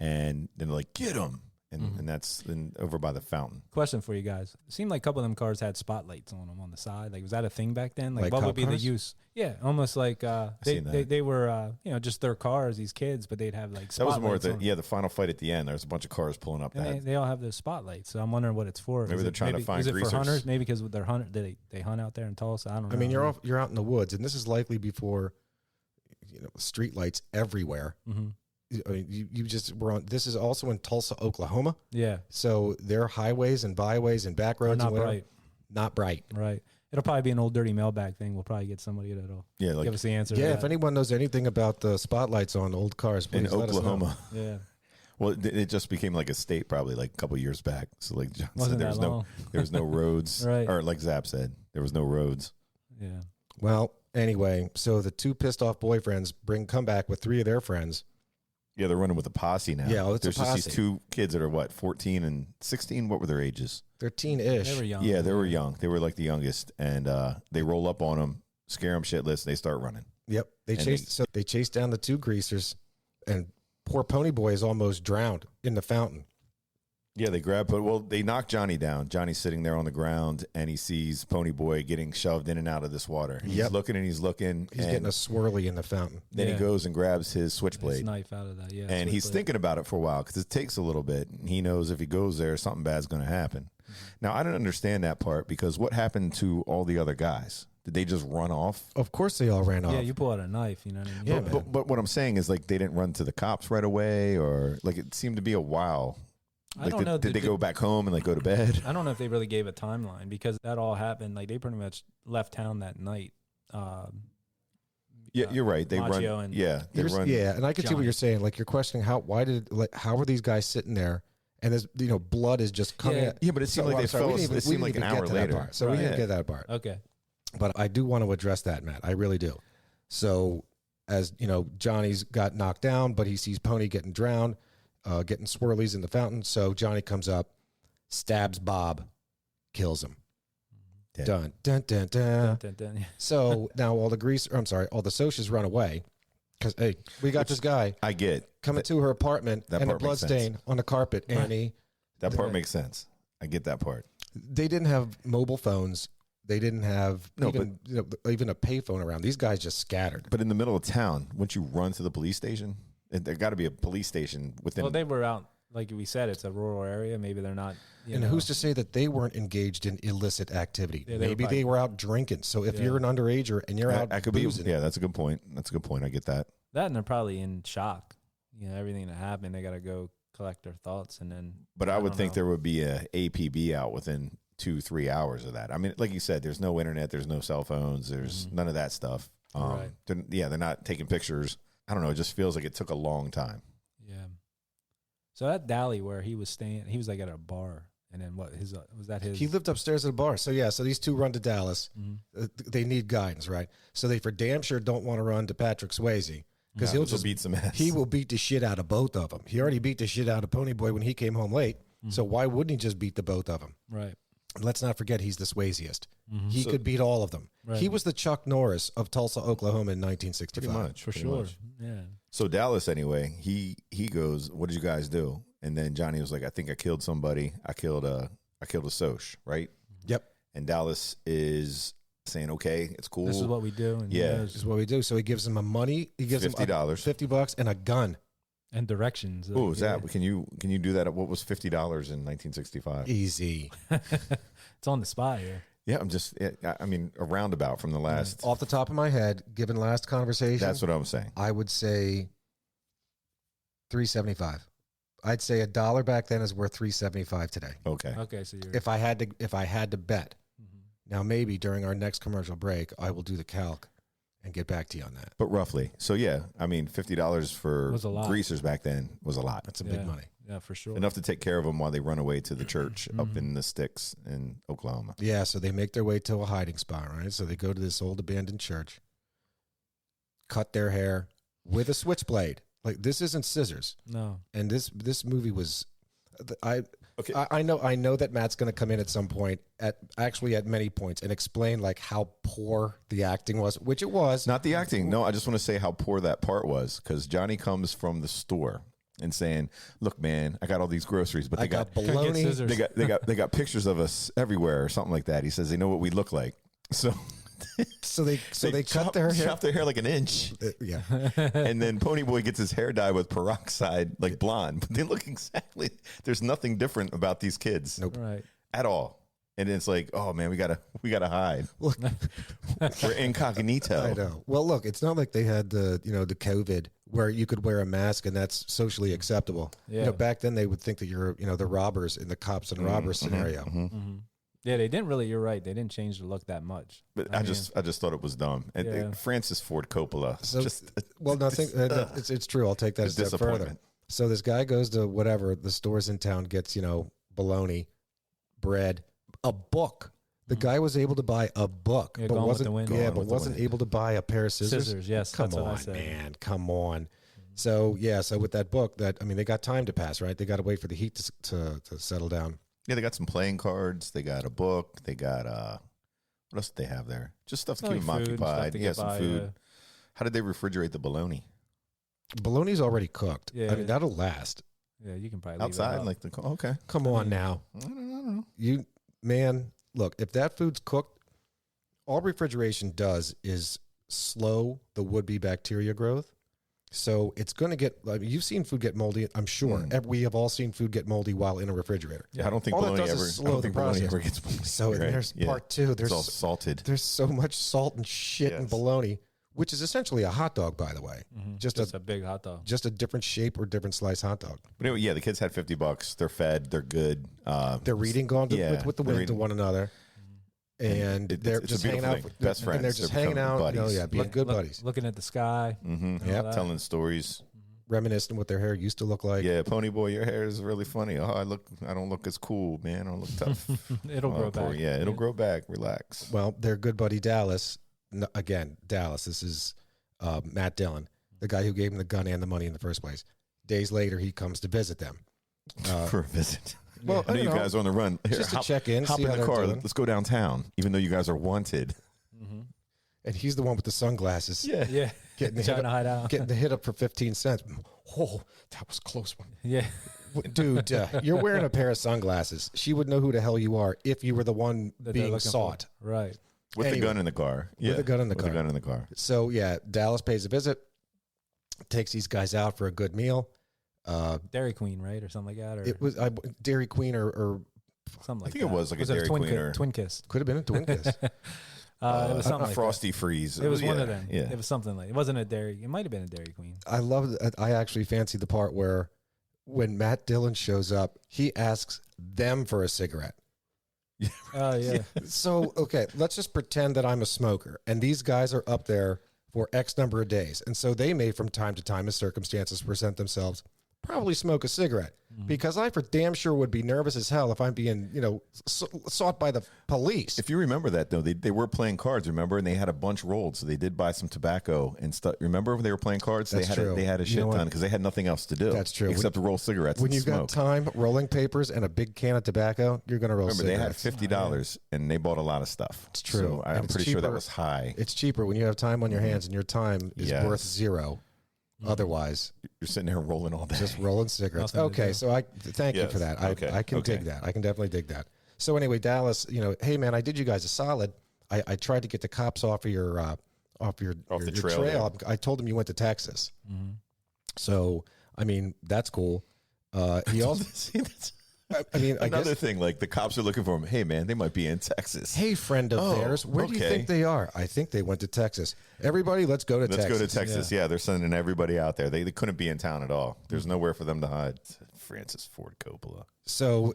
And then they're like, get him. and that's over by the fountain. Question for you guys. It seemed like a couple of them cars had spotlights on them on the side. Like, was that a thing back then? Like what cop would be cars? the use? Yeah, almost like seen that. they were, just their cars, these kids, but they'd have like That was spotlights more on the final fight at the end. There was a bunch of cars pulling up. and they all have those spotlights. So I'm wondering what it's for. Maybe they're trying to find Is it greasers. for hunters? Maybe because they're hunter, they hunt out there in Tulsa. I don't know. I mean, you're out in the woods, and this is likely before, street lights everywhere. Mm-hmm. I mean, you just were on. This is also in Tulsa, Oklahoma. Yeah, So their highways and byways and back they're roads not and whatever, bright. not bright. Right. It'll probably be an old dirty mailbag thing. We'll probably get somebody that'll Yeah, like give us the answer. to Yeah, that. if anyone knows anything about the spotlights on old cars, in please let us know. Oklahoma. Yeah. Well, it just became like a state probably like a couple of years back. So like John Wasn't said, that long. there was no roads, Right. or like Zap said, there was no roads. Yeah. Well, anyway, so the two pissed off boyfriends come back with three of their friends. Yeah, they're running with a posse now. Yeah, it's a There's just posse. these two kids that are what, 14 and 16. What were their ages? They're teen-ish. They were young. Yeah, they were young. They were like the youngest, and they roll up on them, scare them shitless, and they start running. Yep. They chased down the two greasers, and poor Pony Boy is almost drowned in the fountain. Yeah, they knock Johnny down. Johnny's sitting there on the ground, and he sees Pony Boy getting shoved in and out of this water. He's Yep. looking and he's looking. He's and getting a swirly in the fountain. then Yeah. he goes and grabs his His switchblade. knife out of that. Yeah. And he's switchblade. thinking about it for a while because it takes a little bit. And he knows if he goes there, something bad's going to happen. Mm-hmm. Now, I don't understand that part because what happened to all the other guys? Did they just run off? Of course they all ran off. Yeah, you pull out a knife. You know what I mean? Yeah, but, man. but what I'm saying is like they didn't run to the cops right away, or like it seemed to be a while. I Like, don't know. Did they go back home and like go to bed? I don't know if they really gave a timeline because that all happened. Like they pretty much left town that night. Yeah, you're right. They Machio run. and- Yeah, they run. Yeah, and I can see what Johnny. you're saying. Like you're questioning how were these guys sitting there, and there's blood is just coming. Yeah. out. Yeah, but it seemed like I'm they sorry, we fell. didn't even- It we seemed like didn't an even hour get to that later. part. So we Right. didn't get that part. Okay. But I do want to address that, Matt. I really do. So, as you know, Johnny's got knocked down, but he sees Pony getting drowned, getting swirlies in the fountain. So Johnny comes up, stabs Bob, kills him. Dead. Dun dun dun dun. Dun, dun, dun. So now all the socias run away because hey, we got this guy I get coming to her apartment that and a part blood makes sense. stain on the carpet. Right. Annie, that part makes sense. I get that part. they didn't have mobile phones. They didn't have even a payphone around. These guys just scattered. But in the middle of town, wouldn't you run to the police station? There got to be a police station within. Well, they were out. Like we said, it's a rural area. Maybe they're not. And who's to say that they weren't engaged in illicit activity? Yeah, they were Maybe probably- they were out drinking. So if Yeah. you're an underager and you're out that could boozing, be. Yeah, that's a good point. That's a good point. I get that. that, and they're probably in shock. Everything that happened, they got to go collect their thoughts, and then. But I would don't think know. there would be a APB out within 2-3 hours of that. I mean, like you said, there's no internet, there's no cell phones, there's none of that stuff. Right. They're not taking pictures. I don't know. It just feels like it took a long time. Yeah. So that dally where he was staying, he was like at a bar, and then what? Was that his? he lived upstairs at a bar. So yeah, so these two run to Dallas. Mhm. They need guidance, right? So they for damn sure don't want to run to Patrick Swayze because he'll just beat some ass. he will beat the shit out of both of them. He already beat the shit out of Pony Boy when he came home late. So why wouldn't he just beat the both of them? Right. And let's not forget he's the Swayziest. Mhm. He could beat all of them. Right. He was the Chuck Norris of Tulsa, Oklahoma in pretty 1965. much For pretty sure. much. Yeah. So Dallas, anyway, he goes, "What did you guys do?" And then Johnny was like, "I think I killed somebody. I killed a Soch, right?" Yep. And Dallas is saying, "Okay, it's cool. This is what we do. And Yeah. This is what we do. So he gives him a money. He gives him $50. $50 and a gun. and directions. Oh, is Yeah. that? Can you do that? What was $50 in 1965? Easy. It's on the spot here. Yeah, I'm just. I mean, a roundabout from the last. Off the top of my head, given last conversation, That's what I'm saying. I would say $3.75. I'd say $1 back then is worth $3.75 today. Okay. Okay, so you're. If I had to bet. Mhm. Now maybe during our next commercial break, I will do the calc and get back to you on that. But roughly. So yeah, I mean, $50 for Was a lot. greasers back then was a lot. That's a Yeah. big money. Yeah, for sure. Enough to take care of them while they run away to the church up Mhm. in the sticks in Oklahoma. Yeah, so they make their way to a hiding spot, right? So they go to this old abandoned church, cut their hair with a switchblade. Like this isn't scissors. No. And this movie was, I Okay. I know that Matt's going to come in at some point at many points and explain like how poor the acting was, which it was. Not the acting. No, I just want to say how poor that part was because Johnny comes from the store and saying, "Look, man, I got all these groceries, but I they got Couldn't get bologna. scissors. they got pictures of us everywhere or something like that." He says they know what we look like, so So they cut their hair. chop their hair like an inch, Yeah. and then Ponyboy gets his hair dyed with peroxide, like blonde. But they look exactly. There's nothing different about these kids Nope. Right. at all. And it's like, oh man, we gotta hide. Look, We're incognito. I know. Well, look, it's not like they had the the COVID where you could wear a mask and that's socially acceptable. Yeah. Back then they would think that you're the robbers in the cops and robbers scenario. Yeah, they didn't really. You're right. They didn't change the look that much. But I just thought it was dumb. And Yeah. Francis Ford Coppola. So, just well, nothing. It's true. I'll take that a it's step further. disappointment. So this guy goes to whatever the stores in town, gets bologna, bread, a book. The guy was able to buy a book, Yeah, but Gone with wasn't the Wind. yeah, Gone but with the wasn't Wind. able to buy a pair of scissors. Scissors, yes. Come that's what I on, said. man, come on. So so with that book, they got time to pass, right? They got to wait for the heat to settle down. Yeah, they got some playing cards. They got a book. They got what else did they have there? Just stuff to Like keep them food and stuff occupied. to Yeah, get some by, food. How did they refrigerate the bologna? Bologna's already cooked. Yeah. I mean, that'll last. Yeah, you can probably leave it Outside, out. like okay. Come on now. I don't know. You man, look, if that food's cooked, all refrigeration does is slow the would-be bacteria growth. So it's going to get. I mean, you've seen food get moldy. I'm sure we have all seen food get moldy while in a refrigerator. Yeah, I don't think All that bologna does ever. is I slow don't the think bologna process. ever gets moldy. So and Right, there's yeah. part two. It's all salted. There's so much salt and shit in Yes. bologna, which is essentially a hot dog, by the way. Just a big hot dog. just a different shape or different slice hot dog. But anyway, yeah, the kids had $50. They're fed. They're good. They're reading gone yeah, with the they're wind to reading. one another, and It's they're a just beautiful hanging out. thing. Best And they're friends. just They're hanging becoming out. buddies. No, yeah, being good buddies, Looking at the sky. Yeah, that. telling stories. reminiscing what their hair used to look like. Yeah, Ponyboy, your hair is really funny. Oh, I don't look as cool, man. I don't look tough. It'll grow poor- back. Yeah, it'll grow back. Relax. Well, their good buddy Dallas, Dallas. This is Matt Dillon, the guy who gave him the gun and the money in the first place. Days later, he comes to visit them. For a visit. Well, I know you guys are on the run. Here, just to hop- check in, Hop see in how the they're car. doing. Let's go downtown. Even though you guys are wanted. And he's the one with the sunglasses. Yeah. Yeah. Getting the Trying hit to up, hide out. getting the hit up for 15 cents. Oh, that was a close one. Yeah. Dude, you're wearing a pair of sunglasses. She would know who the hell you are if you were the one That they're being looking for. sought. Right. With Anyway. the gun in the car. Yeah. the gun in the With car. the gun in the car. So, yeah, Dallas pays a visit, takes these guys out for a good meal. Dairy Queen, right? Or something like that. Or It was Dairy Queen or something like I think that. it was like a it Dairy twin Queen or Twin Kiss. could have been a Twin Kiss. It was something like Frosty Freeze. that. It was one yeah, of them. Yeah. It was something like. It wasn't a Dairy. It might have been a Dairy Queen. I love that. I actually fancy the part where when Matt Dillon shows up, he asks them for a cigarette. Oh yeah. So, okay, let's just pretend that I'm a smoker and these guys are up there for X number of days. And so they may, from time to time, as circumstances present themselves, probably smoke a cigarette because I for damn sure would be nervous as hell if I'm being, sought by the police. If you remember that, though, they were playing cards, remember? And they had a bunch rolled, so they did buy some tobacco and stuff. Remember when they were playing cards? That's true. They had a You shit know what? ton because they had nothing else to do. That's true. Except to roll cigarettes When and you smoke. got time, rolling papers, and a big can of tobacco, you're going to roll Remember, cigarettes. they had $50 and they bought a lot of stuff. It's true. So And I'm it's pretty sure that cheaper. was high. It's cheaper when you have time on your hands and your time is Yes. worth zero. Otherwise, You're sitting there rolling all day. just rolling cigarettes. Nothing to Okay, do. so I thank you Yes. for that. Okay. I can dig Okay. that. I can definitely dig that. So anyway, Dallas, hey man, I did you guys a solid. I tried to get the cops off of your the trail trail. I told them you went to Texas. So I mean that's cool. He also, See, that's I mean, I another guess. thing. Like the cops are looking for him. Hey, man, they might be in Texas. Hey, friend of Oh, theirs, where do you okay. think they are? I think they went to Texas. Everybody, let's go to Let's Texas. go to Texas. Yeah. They're sending everybody out there. They couldn't be in town at all. There's nowhere for them to hide. Francis Ford Coppola. So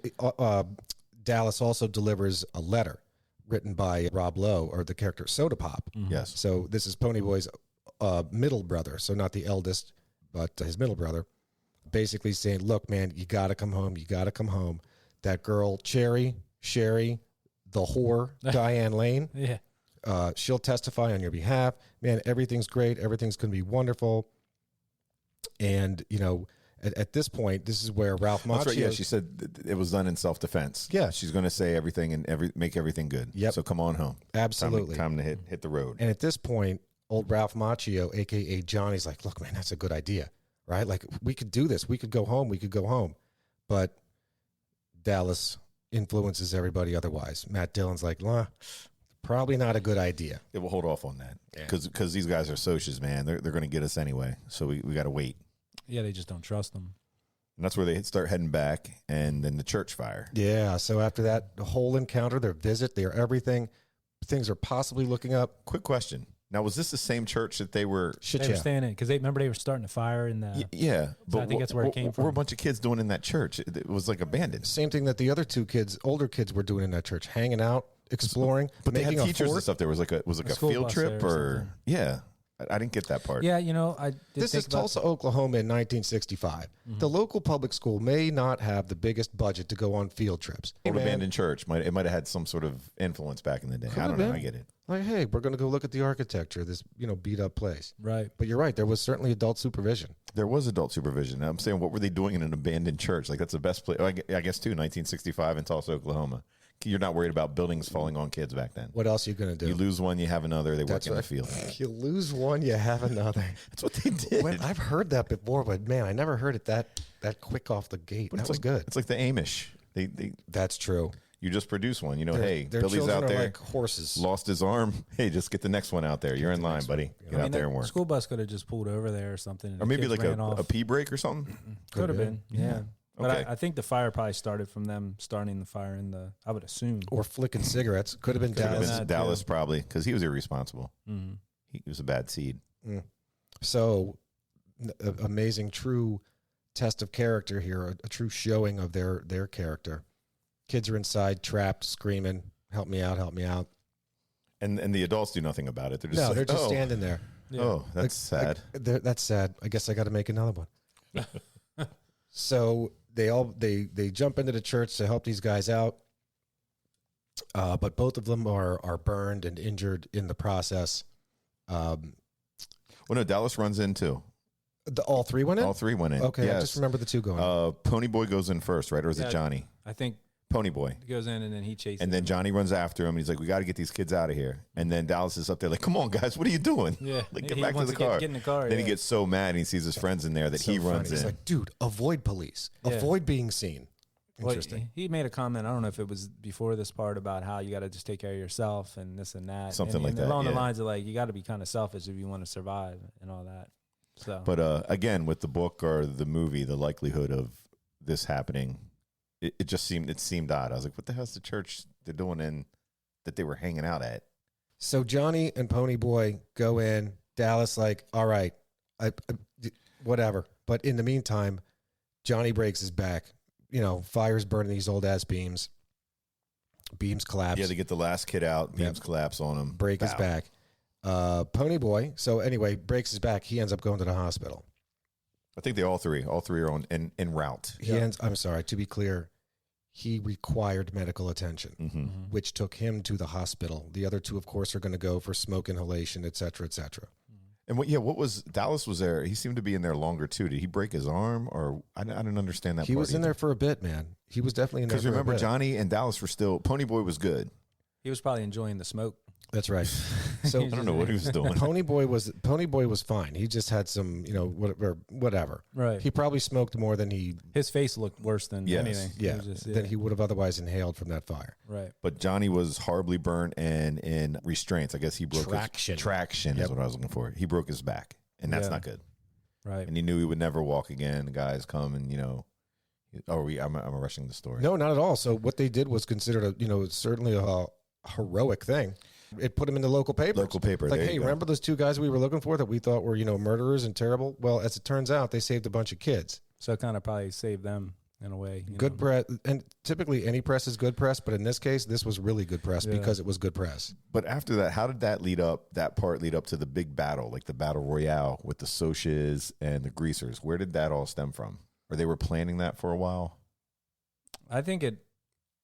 Dallas also delivers a letter written by Rob Lowe, or the character Soda Pop. Yes. So this is Ponyboy's middle brother, so not the eldest, but his middle brother, basically saying, look, man, you got to come home. You got to come home. That girl, Sherry, the whore, Diane Lane, Yeah. she'll testify on your behalf. Man, everything's great. Everything's going to be wonderful. And, at this point, this is where Ralph Macchio... That's right. Yeah, she said it was done in self-defense. Yeah. She's going to say everything and make everything good. Yep. So come on home. Absolutely. Time to hit the road. And at this point, old Ralph Macchio, a.k.a. Johnny's like, look, man, that's a good idea. right? Like, we could do this. We could go home. We could go home. But Dallas influences everybody otherwise. Matt Dillon's like, probably not a good idea. Yeah, we'll hold off on that because these guys are socias, man. They're going to get us anyway. So we got to wait. Yeah, they just don't trust them. And that's where they start heading back, and then the church fire. Yeah, so after that, the whole encounter, their visit, their everything, things are possibly looking up. Quick question. Now, was this the same church that they were? They were staying in because remember they were starting a fire in the. Yeah, so I think that's where it came from. What were a bunch of kids doing in that church? It was like abandoned. Same thing that the other two kids, older kids, were doing in that church, hanging out, exploring. But they had making teachers and stuff. There was like a field trip or yeah. I didn't get that part. Yeah, you know, This is Tulsa, Oklahoma in 1965. Mm-hmm. The local public school may not have the biggest budget to go on field trips. Old abandoned church. It might have had some sort of influence back in the day. I don't know. I get it. Like, hey, we're going to go look at the architecture of this, beat up place. Right. But you're right. There was certainly adult supervision. There was adult supervision. I'm saying, what were they doing in an abandoned church? Like, that's the best place. I guess, too, 1965 in Tulsa, Oklahoma. You're not worried about buildings falling on kids back then. What else are you going to do? You lose one, you have another. They work in the field. You lose one, you have another. That's what they did. I've heard that before, but man, I never heard it that quick off the gate. But that was good. It's like the Amish. They That's true. You just produce one. Hey, their Billy's out there. Like horses. Lost his arm. Hey, just get the next one out there. You're in line, buddy. Get out there and work. School bus could have just pulled over there or something. Or maybe like a pee break or something. Could have been. Yeah. But Okay. I think the fire probably started from them starting the fire I would assume. Or flicking cigarettes. Could have been Dallas. Dallas probably, because he was irresponsible. Mm-hmm. He was a bad seed. So, amazing, true test of character here, a true showing of their character. Kids are inside, trapped, screaming, help me out, help me out. And the adults do nothing about it. They're just they're just standing there. Yeah. Oh, that's sad. That's sad. I guess I got to make another one. So they jump into the church to help these guys out, but both of them are burned and injured in the process. Well, no, Dallas runs in too. All three went in? All three went in. Okay, yes. I just remember the two going in. Pony Boy goes in first, right? Or is it Johnny? I think Pony Boy. He goes in and then he chases and then Johnny runs after him. And he's like, we got to get these kids out of here. And then Dallas is up there like, come on, guys, what are you doing? Yeah. Like, get back to the car. Get in the car. Then he gets so mad and he sees his friends in there that he runs in. He's like, dude, avoid police. Avoid being seen. Interesting. Well, he made a comment, I don't know if it was before this part, about how you got to just take care of yourself and this and that. Something like that. Along the lines of like, you got to be kind of selfish if you want to survive and all that. So, but again, with the book or the movie, the likelihood of this happening, it just seemed odd. I was like, what the hell's the church they're doing in that they were hanging out at? So Johnny and Pony Boy go in. Dallas like, all right, whatever. But in the meantime, Johnny breaks his back. Fire's burning these old ass beams. Beams collapse. Yeah, they get the last kid out. Beams collapse on him. Break his back. Pony Boy. So anyway, breaks his back. He ends up going to the hospital. I think all three are en route. I'm sorry. To be clear, he required medical attention, which took him to the hospital. The other two, of course, are going to go for smoke inhalation, et cetera, et cetera. And what was Dallas was there? He seemed to be in there longer too. Did he break his arm, or I didn't understand that. He was in there for a bit, man. He was definitely in there. Because remember, Johnny and Dallas were still. Pony Boy was good. He was probably enjoying the smoke. That's right. So I don't know what he was doing. Pony Boy was fine. He just had some, whatever. Right. He probably smoked more than his face looked worse than anything. Yeah. Than he would have otherwise inhaled from that fire. Right. But Johnny was horribly burnt and in restraints. I guess he broke traction. Traction is what I was looking for. He broke his back, and that's not good. Right. And he knew he would never walk again. The guys come and I'm rushing the story. No, not at all. So what they did was considered certainly a heroic thing. It put him in the local paper. Like, hey, remember those two guys we were looking for that we thought were, murderers and terrible? Well, as it turns out, they saved a bunch of kids. So it kind of probably saved them in a way. Good press. And typically any press is good press, but in this case, this was really good press because it was good press. But after that, how did that part lead up to the big battle, like the battle royale with the Socias and the Greasers? Where did that all stem from? Or they were planning that for a while? I think let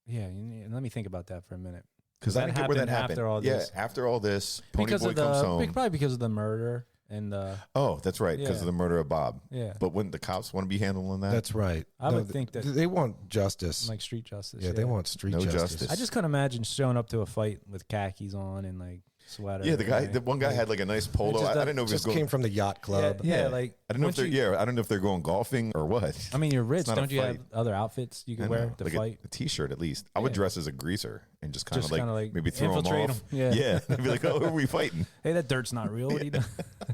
me think about that for a minute. Because I didn't get where that happened. After all this. Yeah, after all this, Pony Boy comes home. Probably because of the murder and the... Oh, that's right, because of the murder of Bob. Yeah. But wouldn't the cops want to be handling that? That's right. I would think that... They want justice. Like street justice. Yeah, they want street justice. I just couldn't imagine showing up to a fight with khakis on and like... sweater. The one guy had like a nice polo. I didn't know if he was Just going. came from the yacht club. Yeah, like I don't know if once they're I don't know if they're going golfing or what. I mean, you're rich. not a Don't you have fight. other outfits you I can know, wear to like fight? a t-shirt at least. I would dress as a greaser and just kind of like maybe throw him infiltrate off. 'em. Yeah. Yeah. I'd be like, oh, who are we fighting? Hey, that dirt's not real. What are you doing?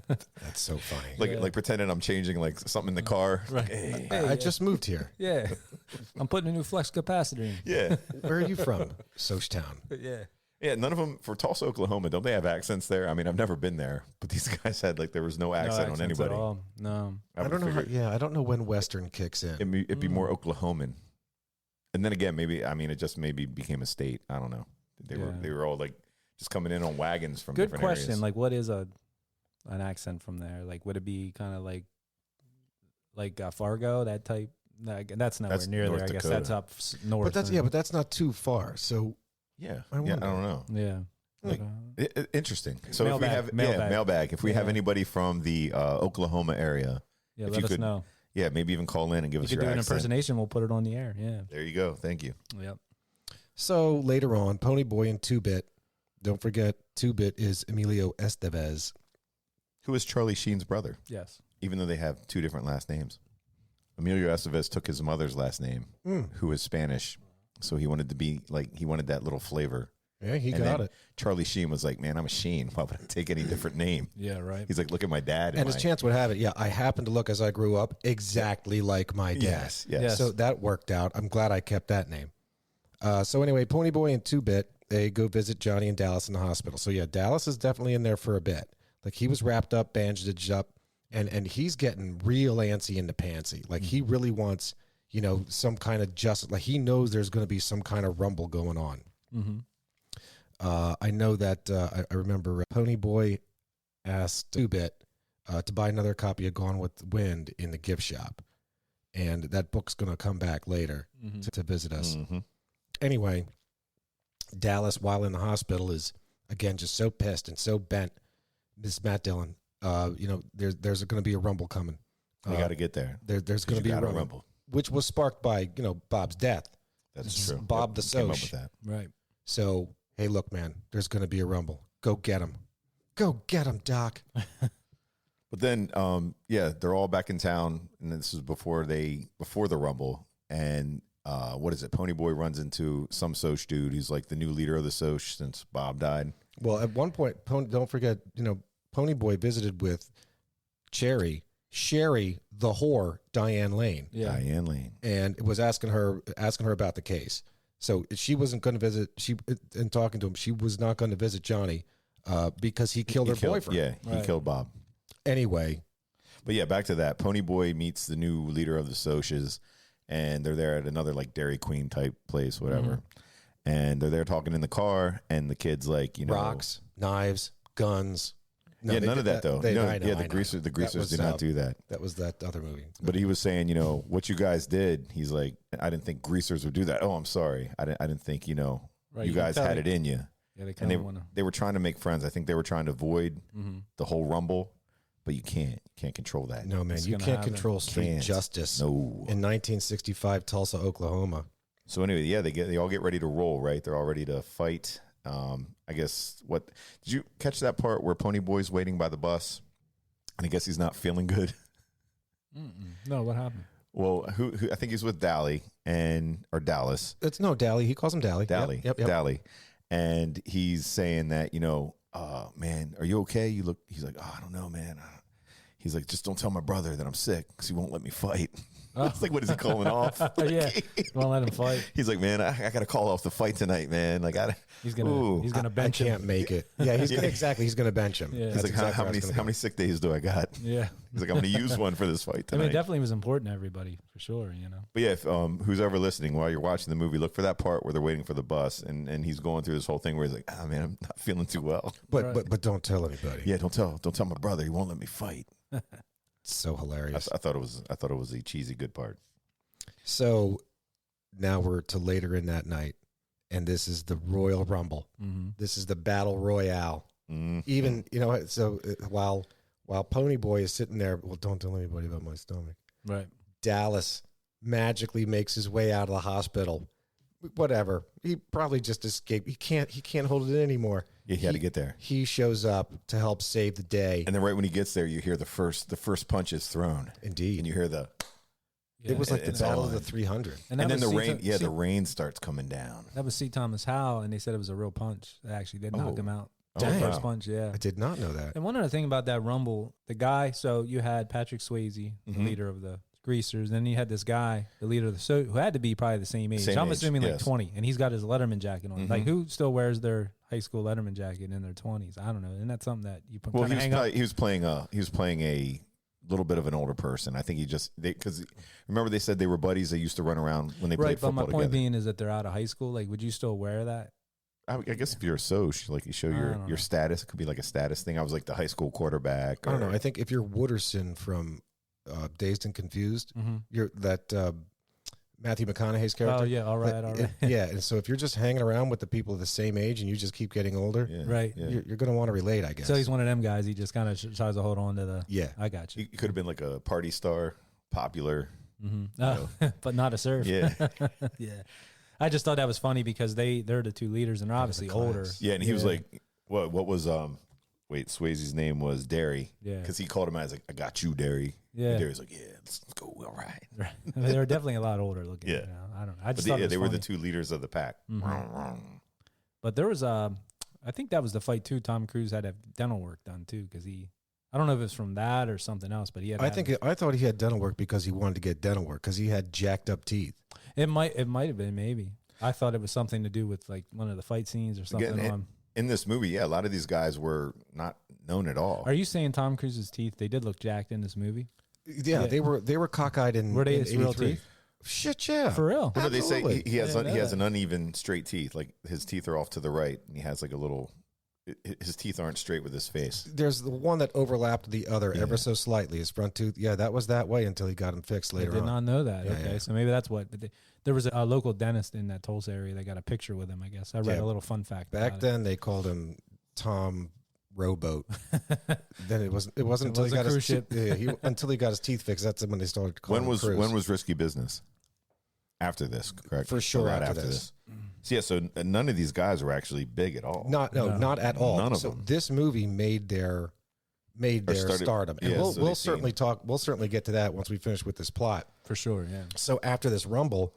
That's so funny. Like pretending I'm changing like something in the car. Right. Hey. I just moved here. Yeah, I'm putting a new flex capacitor in. Yeah. Where are you from? Sochtown. Yeah. Yeah, none of them for Tulsa, Oklahoma. Don't they have accents there? I mean, I've never been there, but these guys had like there was no accent on accents anybody. At all. No. I don't know. I don't know when Western kicks in. It'd be more Oklahoman, and then again, maybe it just maybe became a state. I don't know. They were all like just coming in on wagons from Good different question. areas. Like, what is an accent from there? Like, would it be kind of like Fargo, that type? That's nowhere near North there. I guess Dakota. that's up north. But that's not too far. So yeah, I I wonder. don't know. Yeah. Like, Interesting. So if we Mailbag, have mailbag. mailbag. If we have Yeah. anybody from the Oklahoma area, Yeah, if let you us could know. yeah, maybe even call in and give You us could your do an accent. impersonation. We'll put it on the air. Yeah. There you go. Thank you. Yep. So later on, Pony Boy and 2-Bit. Don't forget, 2-Bit is Emilio Estevez. Who is Charlie Sheen's brother? Yes. Even though they have two different last names. Emilio Estevez took his mother's last name, who is Spanish. So he wanted to be like, he wanted that little flavor. Yeah, he And got then it. Charlie Sheen was like, man, I'm a Sheen. Why would I take any different name? Yeah. Right. He's like, look at my dad. And his chance would have it. Yeah, I happen to look as I grew up exactly like my dad. Yes. Yes. So that worked out. I'm glad I kept that name. So anyway, Pony Boy and 2-Bit, they go visit Johnny and Dallas in the hospital. So yeah, Dallas is definitely in there for a bit. Like he was wrapped up, bandaged up, and he's getting real antsy into pantsy. Like he really wants, some kind of justice. Like he knows there's going to be some kind of rumble going on. Mm-hmm. I know that I remember Pony Boy asked 2-Bit to buy another copy of Gone with the Wind in the gift shop. And that book's going to come back later to visit us. Mm-hmm. Anyway, Dallas, while in the hospital, is, again, just so pissed and so bent. This Matt Dillon, there's going to be a rumble coming. You got to get there. There's going to be a rumble, which was sparked by, Bob's death. That's true. Bob the Came up Soch. with that. Right. So, hey, look, man, there's going to be a rumble. Go get him. Go get him, Doc. But then, they're all back in town, and this is before the rumble. And what is it? Pony Boy runs into some Soch dude. He's like the new leader of the Soch since Bob died. Well, at one point, don't forget, Pony Boy visited with Sherry, the whore, Diane Lane. Yeah. Diane Lane. And was asking her about the case. So she wasn't going to visit. And talking to him, she was not going to visit Johnny because he killed her boyfriend. Yeah, he Right. killed Bob. Anyway, But yeah, back to that. Pony Boy meets the new leader of the Soches, and they're there at another like Dairy Queen type place, whatever. And they're there talking in the car, and the kid's like, rocks, knives, guns. No, yeah, they none did of that though. They, No, I know, yeah, I the know. greasers That was, did not do that. That was that other movie. But he was saying, what you guys did. He's like, I didn't think greasers would do that. Oh, I'm sorry. I didn't think Right, you you guys can tell had it in you. Yeah. They And kind of want to. they were trying to make friends. I think they were trying to avoid the whole rumble, but you can't control that. No, man, It's you gonna can't happen. control street Can't. justice. No. In 1965 Tulsa, Oklahoma. So anyway, yeah, they all get ready to roll, right? They're all ready to fight. I guess did you catch that part where Pony Boy's waiting by the bus, and I guess he's not feeling good. No, what happened? Well, who I think he's with Dallas. It's Dally. He calls him Dally. Dally. Yep. Dally. And he's saying that, man, are you okay? He's like, oh, I don't know, man. He's like, just don't tell my brother that I'm sick because he won't let me fight. It's like, what is he calling off? Yeah. Won't let him fight. He's like, man, I got to call off the fight tonight, man. Like, He's gonna I bench him. can't make it. Yeah, exactly. He's going to bench him. Yeah. he's That's like, exactly how where it's many gonna how many sick days do I got? Yeah. He's like, I'm going to use one for this fight I tonight. mean, it definitely was important to everybody for sure. But yeah, if, who's ever listening while you're watching the movie, look for that part where they're waiting for the bus, and he's going through this whole thing where he's like, "Ah, man, I'm not feeling too well." go. But don't tell anybody. Yeah, don't tell my brother. He won't let me fight. It's so hilarious. I thought it was a cheesy good part. So now we're to later in that night, and this is the Royal Rumble. This is the Battle Royale. Even so while Pony Boy is sitting there, well, don't tell anybody about my stomach. Right. Dallas magically makes his way out of the hospital. Whatever. He probably just escaped. He can't hold it in anymore. Yeah, he had to get there. He shows up to help save the day. And then right when he gets there, you hear the first punch is thrown. Indeed. And you hear the... It was like the it's Battle on. of the 300. And then the rain, the rain starts coming down. That was C. Thomas Howell, and they said it was a real punch. They actually did knock him out. Dang. First punch, yeah. I did not know that. And one other thing about that Rumble, the guy, so you had Patrick Swayze, the leader of the Greasers, and then you had this guy, the leader of the who had to be probably the same age. I'm assuming like 20, and he's got his Letterman jacket on. Like, who still wears their high school Letterman jacket in their 20s? I don't know. And that's something that you put. Well, he was playing a little bit of an older person. I think because remember they said they were buddies. They used to run around when they played football together. But my point being is that they're out of high school. Like, would you still wear that? I guess if you're a Soch, like you show your status, it could be like a status thing. I was like the high school quarterback. I don't know. I think if you're Wooderson from Dazed and Confused, you're that Matthew McConaughey's character. Oh yeah, all right. Yeah, and so if you're just hanging around with the people of the same age and you just keep getting older, right? You're going to want to relate, I guess. So he's one of them guys. He just kind of tries to hold on to the. Yeah, I got you. He could have been like a party star, popular, but not a surf. Yeah, yeah. I just thought that was funny because they're the two leaders and they're obviously older. Yeah, and he was like, what was Swayze's name was Derry. Yeah, because he called him as like, I got you, Derry. Yeah, and Derry's like, yeah, let's go, all right. I mean, they were definitely a lot older looking. Yeah, you know? I don't know. I just thought they were the two leaders of the pack. But there was I think that was the fight too. Tom Cruise had to have dental work done too because I don't know if it's from that or something else, but he had. I thought he had dental work because he wanted to get dental work because he had jacked up teeth. It might have been maybe. I thought it was something to do with like one of the fight scenes or something. Again, in this movie, yeah, a lot of these guys were not known at all. Are you saying Tom Cruise's teeth? They did look jacked in this movie. Yeah, they were cockeyed in. Were they in his real teeth? Shit, yeah, for real. Well, no, they say he has an uneven straight teeth. Like his teeth are off to the right, and he has like a little. His teeth aren't straight with his face. There's the one that overlapped the other ever so slightly. His front tooth, that was that way until he got him fixed later on. I did not know that. Yeah, okay, so maybe that's what. But there was a local dentist in that Tulsa area. They got a picture with him. I guess I read a little fun fact. Back then, they called him Tom Rowboat. Then it wasn't until he got his until he got his teeth fixed. That's when they started calling him Cruise. When was Risky Business? After this, correct? For sure, after this. So, yeah, so none of these guys were actually big at all. Not at all. None of them. This movie made their stardom, and we'll certainly talk. We'll certainly get to that once we finish with this plot. For sure, yeah. So after this Rumble,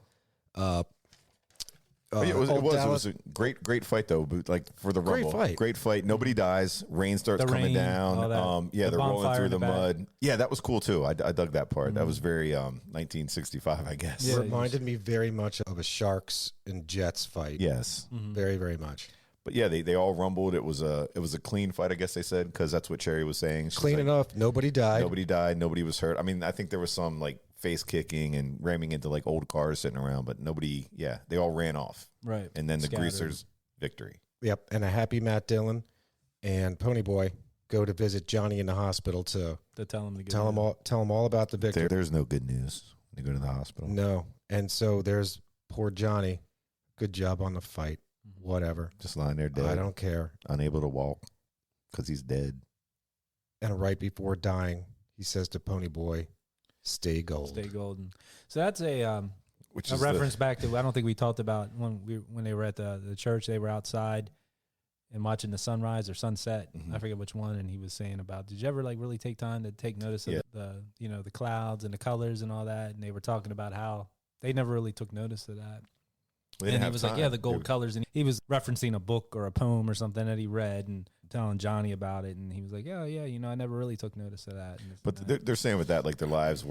it was a great fight though. Like for the Rumble, great fight. Nobody dies. Rain starts coming down. They're rolling through the mud. Yeah, that was cool too. I dug that part. That was very 1965, I guess. It reminded me very much of a Sharks and Jets fight. Yes, very very much. But yeah, they all rumbled. It was a clean fight, I guess they said, because that's what Cherry was saying. She's clean enough. Nobody died. Nobody was hurt. I mean, I think there was some like face kicking and ramming into like old cars sitting around, but nobody. Yeah, they all ran off. Right. And then the Greasers' victory. Yep. And a happy Matt Dillon and Ponyboy go to visit Johnny in the hospital to tell him tell him all about the victory. There's no good news when they go to the hospital. No. And so there's poor Johnny. Good job on the fight. Whatever. Just lying there dead. I don't care. Unable to walk because he's dead. And right before dying, he says to Ponyboy, "Stay gold." Stay golden. So that's a reference back to, I don't think we talked about when they were at the church. They were outside and watching the sunrise or sunset. I forget which one. And he was saying about, did you ever like really take time to take notice of the clouds and the colors and all that? And they were talking about how they never really took notice of that. And he was like, the gold colors. And he was referencing a book or a poem or something that he read and telling Johnny about it. And he was like, yeah, I never really took notice of that. But they're saying with that, like their lives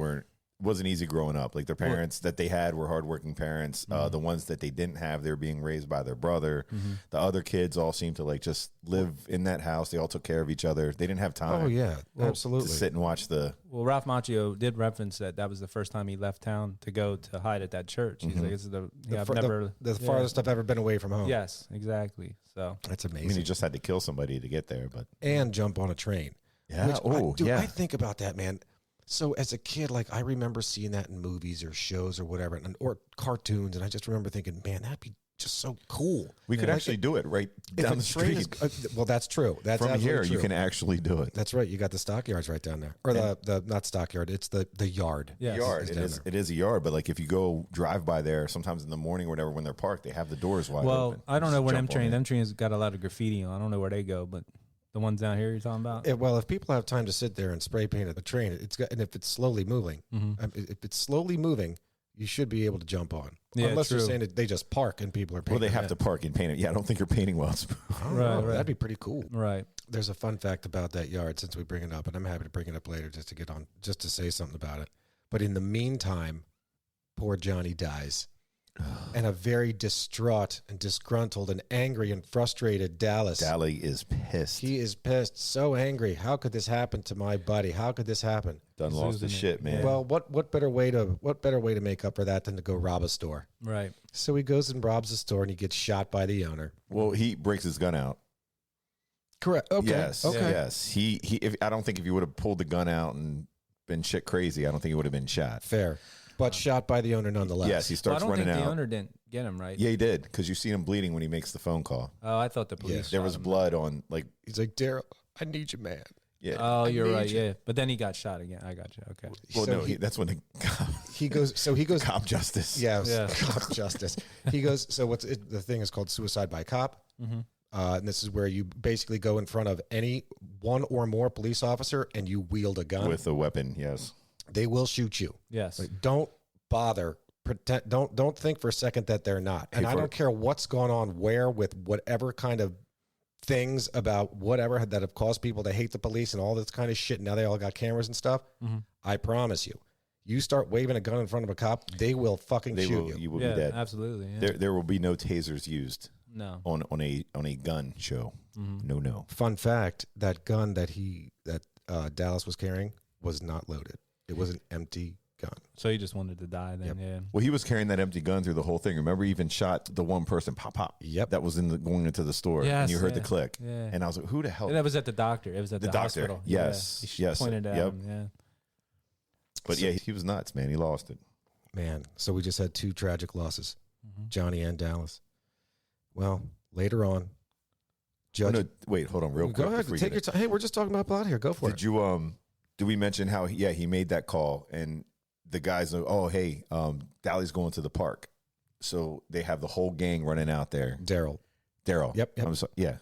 wasn't easy growing up. Like their parents that they had were hardworking parents. The ones that they didn't have, they were being raised by their brother. The other kids all seemed to like just live in that house. They all took care of each other. They didn't have time. Oh yeah, absolutely. To sit and watch Well, Ralph Macchio did reference that was the first time he left town to go to hide at that church. He's like, "This is the farthest I've ever been away from home." Yes, exactly. So that's amazing. I mean, he just had to kill somebody to get there, but and jump on a train. Yeah. I think about that, man. So as a kid, like I remember seeing that in movies or shows or whatever, or cartoons, and I just remember thinking, man, that'd be just so cool. We could actually do it right down the street. Well, that's true. That's From here, true. you can actually do it. That's right. You got the stockyards right down there, or the not stockyard. It's the yard. Yes. Yard. It is a yard, but like if you go drive by there, sometimes in the morning or whatever, when they're parked, they have the doors wide open. I don't know where Jump them on trains. it. Them trains got a lot of graffiti on. I don't know where they go, but the ones down here you're talking about. Well, if people have time to sit there and spray paint a train, and if it's slowly moving, if it's slowly moving, you should be able to jump on. Yeah, Unless true. you're saying that they just park and people are Well, painting. they have to park and paint it. Yeah, I don't think you're painting well. Right. That'd be pretty cool. Right. There's a fun fact about that yard since we bring it up, and I'm happy to bring it up later just to say something about it. But in the meantime, poor Johnny dies. And a very distraught and disgruntled and angry and frustrated Dallas. Dally is pissed. He is pissed, so angry. How could this happen to my buddy? How could this happen? Done lost his shit, man. Well, what better way to make up for that than to go rob a store? Right. So he goes and robs the store, and he gets shot by the owner. Well, he breaks his gun out. Correct. Okay. Yes. Okay. Yes. I don't think if he would have pulled the gun out and been shit crazy, I don't think he would have been shot. Fair. But shot by the owner nonetheless. Yes, he starts I don't running think out. the owner didn't get him, right? Yeah, he did, because you see him bleeding when he makes the phone call. Oh, I thought the police. Yes. There shot was him. blood on, like, He's like, Daryl, I need you, man. yeah. Oh, you're need right. you. Yeah, but then he got shot again. I got you. Okay. Well, So no, that's when the he goes. So he goes. cop justice. Yeah, Yeah. cop justice. He goes. So the thing is called suicide by cop, and this is where you basically go in front of any one or more police officer and you wield a gun. With a weapon, yes. They will shoot you. Yes. Like, don't bother. Pretend. Don't think for a second that they're not. And I don't care what's going on where with whatever kind of things about whatever that have caused people to hate the police and all this kind of shit. Now they all got cameras and stuff. I promise you, you start waving a gun in front of a cop, they will fucking shoot you. You will Yeah, be dead. absolutely. Yeah. There will be no tasers used No. on a gun show. No. Fun fact: that gun that Dallas was carrying was not loaded. It was an empty gun. So he just wanted to die then. Yeah. Well, he was carrying that empty gun through the whole thing. Remember, he even shot the one person, pop. Yep. That was going into the store, Yes, and you heard the yeah, click. yeah. And I was like, "Who the hell?" And that was at the doctor. It was at the doctor, hospital. yes, Yeah. He yes, pointed at yep. him. Yeah. But yeah, he was nuts, man. He lost it. Man, so we just had two tragic losses, Johnny and Dallas. Well, later on, Judge. Oh, no, wait, hold on, real Go quick. ahead, before take your time. Hey, we're just talking about plot here. Go for Did it. you Did we mention how? Yeah, he made that call, and the guys know. Oh, hey, Dally's going to the park, so they have the whole gang running out there. Daryl Daryl. Yep. I'm sorry. Yeah,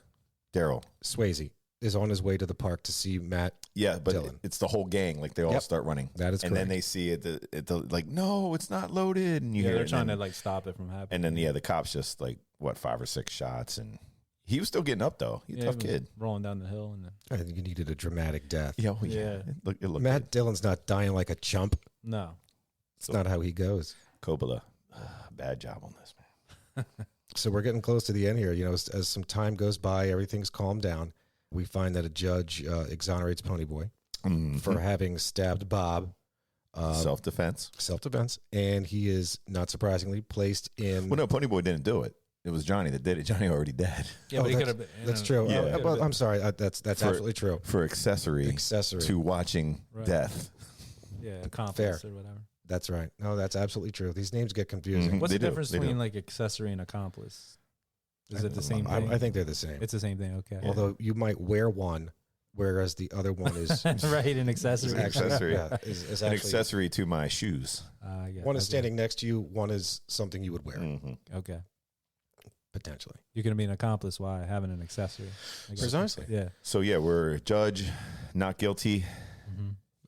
Daryl. Swayze is on his way to the park to see Matt. Yeah, but Dylan. it's the whole gang. Like they all Yep. start running. That is and then correct. they see it. Like, no, it's not loaded. And you Yeah, hear they're it, trying and to then, like stop it from happening. And then the cops just like 5 or 6 shots, and he was still getting up though. He's a tough he was kid. rolling down the hill, and then, I think you needed a dramatic death. Yeah, Yeah. It looked Matt Dillon's not dying like a chump. no. It's not how he goes. Coppola. Bad job on this, man. So we're getting close to the end here. You know, as some time goes by, everything's calmed down. We find that a judge exonerates Ponyboy for having stabbed Bob. Self-defense. Self-defense. And he is, not surprisingly, placed in... Well, no, Ponyboy didn't do it. It was Johnny that did it. Johnny already dead. Yeah, Oh, but he that's- could have been. That's true. Yeah. Well, I'm sorry. That's absolutely true. For accessory Accessory. to watching Right. death. Yeah, accomplice or whatever. That's right. No, that's absolutely true. These names get confusing. Mhm. What's They the do, difference they do. between like accessory and accomplice? Is it the same thing? I think they're the same. It's the same thing. Okay. Although you might wear one, whereas the other one is right, an accessory. Accessory. Yeah, is An actually accessory to my shoes. Yeah, one is okay. standing next to you. One is something you would wear Okay. potentially. You're gonna be an accomplice while having an accessory. I guess. Precisely. Yeah. So yeah, we're judge, not guilty.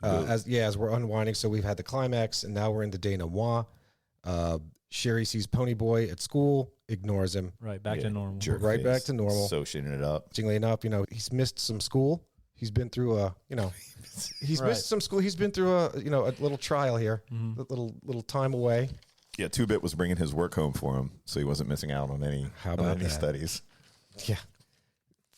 As we're unwinding, so we've had the climax, and now we're in the denouement. Sherry sees Ponyboy at school, ignores him. Right. Back Yeah, to normal. jerk Right face. back to normal. Associating it up. Interestingly enough, you know, he's missed some school. He's been through he's Right. missed some school. He's been through a little trial here, a little time away. Yeah, 2-Bit was bringing his work home for him, so he wasn't missing out on any, How about any that? studies. Yeah.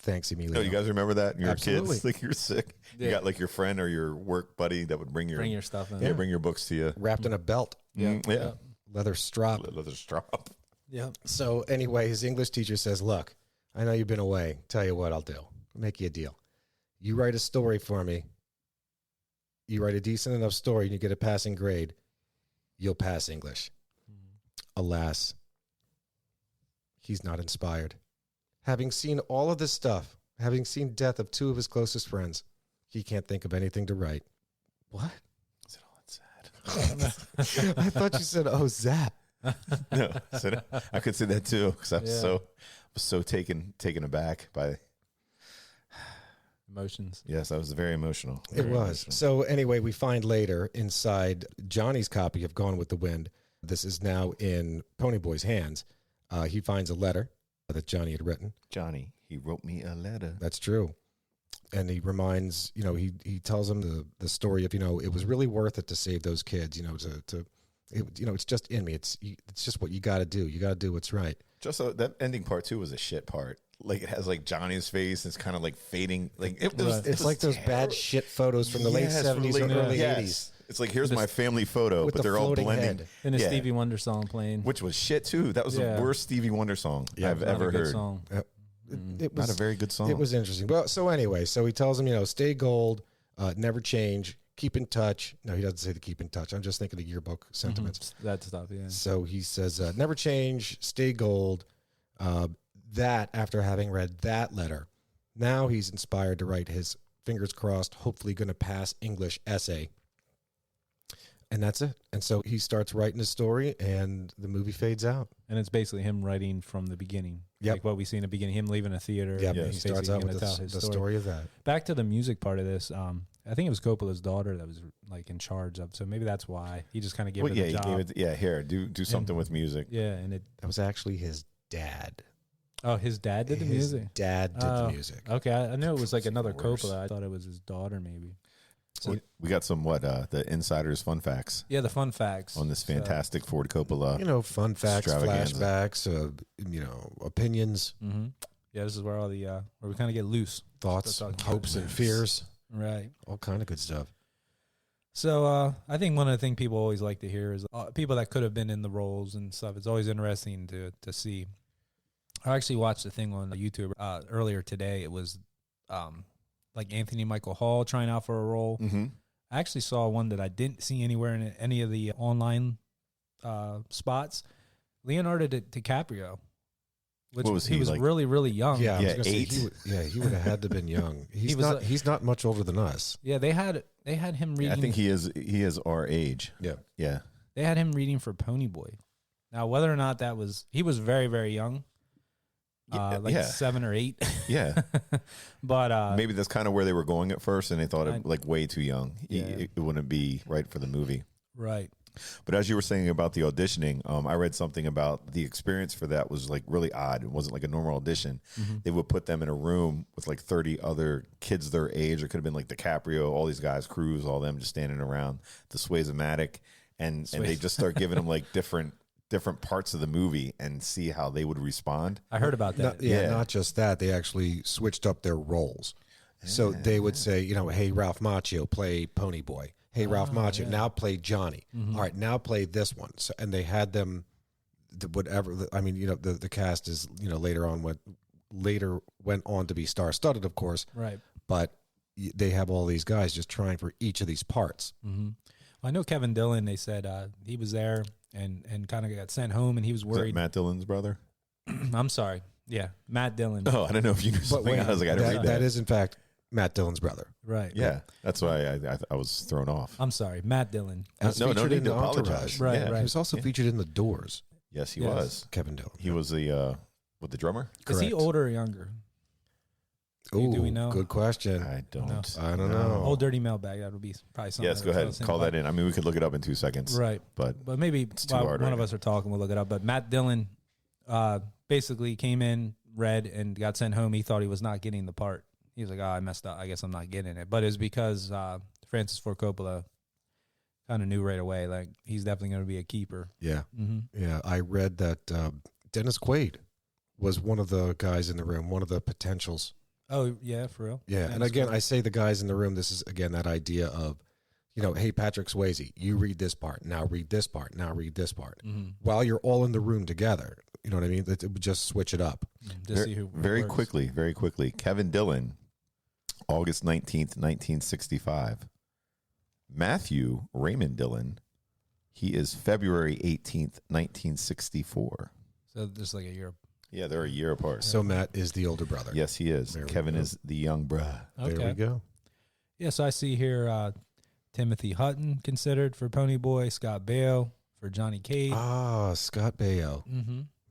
Thanks, Emilio. No, you guys remember that? When you were Absolutely. kids, like you're sick. You Yeah. got like your friend or your work buddy that would bring your stuff in. yeah, bring your books to you. Wrapped in a belt, Yeah, yeah. leather strap. Leather strap. Yeah. So anyway, his English teacher says, look, I know you've been away. Tell you what I'll do. I'll make you a deal. You write a story for me you write a decent enough story and you get a passing grade, you'll pass English. Alas, he's not inspired. Having seen all of this stuff, having seen death of 2 of his closest friends, he can't think of anything to write. What? Is it all that sad? I thought you said, oh, Zap. No, I could say that too because I was so taken aback by emotions. Yes, I was very emotional. It Very was. emotional. So anyway, we find later inside Johnny's copy of Gone with the Wind, this is now in Ponyboy's hands. He finds a letter that Johnny had written. Johnny, he wrote me a letter. That's true. And he reminds, he tells him the story of, it was really worth it to save those kids, it's just in me. It's just what you got to do. You got to do what's right. Just that ending part too was a shit part. Like it has like Johnny's face. And it's kind of like fading. Like it was. It's like those bad shit photos from the late 70s and early 80s. It's like here's my family photo, with but the they're all floating blending. head. And a Stevie Wonder song playing. Which was shit too. That was the worst Stevie Wonder song I've Not ever a good heard. Song. It was Not a very good song. It was interesting. Well, so anyway, he tells him, stay gold, never change, keep in touch. No, he doesn't say to keep in touch. I'm just thinking of yearbook sentiments. That stuff, yeah. So he says, never change, stay gold. That after having read that letter, now he's inspired to write his, fingers crossed, hopefully going to pass English essay. And that's it. And so he starts writing his story, and the movie fades out. And it's basically him writing from the beginning. Yep. Like what we see in the beginning, him leaving a theater. Yeah, and he he's starts basically out with gonna tell his the story of that. Back to the music part of this, I think it was Coppola's daughter that was like in charge of. So maybe that's why he just kind of gave her the he job. gave it. Yeah, here, do something with music. Yeah, and it. That was actually his dad. Oh, his dad did the His music. dad did the music. Okay, I knew it was like Of another course. Coppola. I thought it was his daughter, maybe. So we got some the insiders fun facts Yeah, the fun facts on this fantastic Ford Coppola. Fun facts, Extravaganza. flashbacks, opinions, Mm-hmm. Yeah, this is where all the where we kind of get loose. thoughts, Start talking hopes, about and it. fears. Right. All kind of good stuff. So I think one of the things people always like to hear is people that could have been in the roles and stuff. It's always interesting to see. I actually watched a thing on YouTube earlier today. It was like Anthony Michael Hall trying out for a role. Mm-hmm. I actually saw one that I didn't see anywhere in any of the online spots. Leonardo DiCaprio. Which What was he, was like- really, really young. Yeah, I was Yeah, gonna say, 8. he would have had to have been young. He's was not. He's not much older than us. Yeah, they had him reading. I think he is our age. Yeah. Yeah. They had him reading for Ponyboy. Now, whether or not he was very, very young, like 7 or 8. Yeah. But Maybe that's kind of where they were going at first, and they thought I- it like way too young. Yeah. It wouldn't be right for the movie. right, But as you were saying about the auditioning, I read something about the experience for that was like really odd. It wasn't like a normal audition. Mm-hmm. They would put them in a room with like 30 other kids their age. It could have been like DiCaprio, all these guys, Cruz, all them just standing around the Swayze-matic, and they just start giving them like different parts of the movie and see how they would respond. I heard about that. Not just that. They actually switched up their roles. So they would say, hey, Ralph Macchio, play Ponyboy. Hey, Ralph Macchio, now play Johnny. All right, now play this one. So, and they had them, whatever. I mean, the cast is, later went on to be star-studded, of course. Right. But they have all these guys just trying for each of these parts. Mm-hmm. I know Kevin Dillon. They said he was there and kind of got sent home, and he was Is that worried. Matt Dillon's brother? I'm sorry. Yeah, Matt Dillon. Oh, I don't know if you knew But something. wait, I was like, I didn't read that. that is, in fact, Matt Dillon's brother. Right. Yeah, that's why I was thrown off. I'm sorry, Matt Dillon. As No featured need in to Entourage. apologize. Right, Yeah. right. He was also featured in The Doors, Yes, he Yes. was. Kevin Dillon. He was the with the drummer. Is he Correct. older or younger? Ooh, do we know? Good question. I don't. No. I don't know. Old dirty mailbag. That would be probably something. Yes, go ahead. Call that in. I mean, we could look it up in 2 seconds. Right. But But maybe too while hard one right of now. us are talking, we'll look it up. But Matt Dillon basically came in, read, and got sent home. He thought he was not getting the part. He was like, I messed up. I guess I'm not getting it. But it's because Francis Ford Coppola kind of knew right away, like, he's definitely going to be a keeper. Yeah. Mm-hmm. Yeah. I read that Dennis Quaid was one of the guys in the room, one of the potentials. Oh, yeah, for real? Yeah. And that's again, cool. I say the guys in the room, this is, again, that idea of, hey, Patrick Swayze, you read this part. Now read this part. Now read this part. Mm-hmm. While you're all in the room together. You know what I mean? It would just switch it up. Just see who Very works. quickly. Kevin Dillon, August 19th, 1965. Matthew Raymond Dillon, he is February 18th, 1964. So just like a year. Yeah, they're a year apart. So Matt is the older brother. Yes, he is. There we Kevin go. is the young bruh. Okay. There we go. Yeah, so I see here Timothy Hutton considered for Ponyboy, Scott Baio for Johnny Cage. Ah, Scott Baio.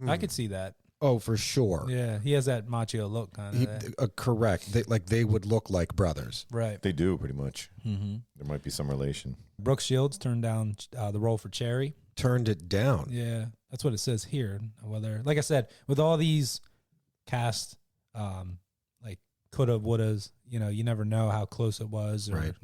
I could see that. Oh, for sure. Yeah, he has that macho look kind of. Correct. They would look like brothers. Right. They do, pretty much. There might be some relation. Brooke Shields turned down the role for Cherry. Turned it down. Yeah, that's what it says here. Whether, like I said, with all these cast, like coulda, wouldas, you never know how close it was, or Right.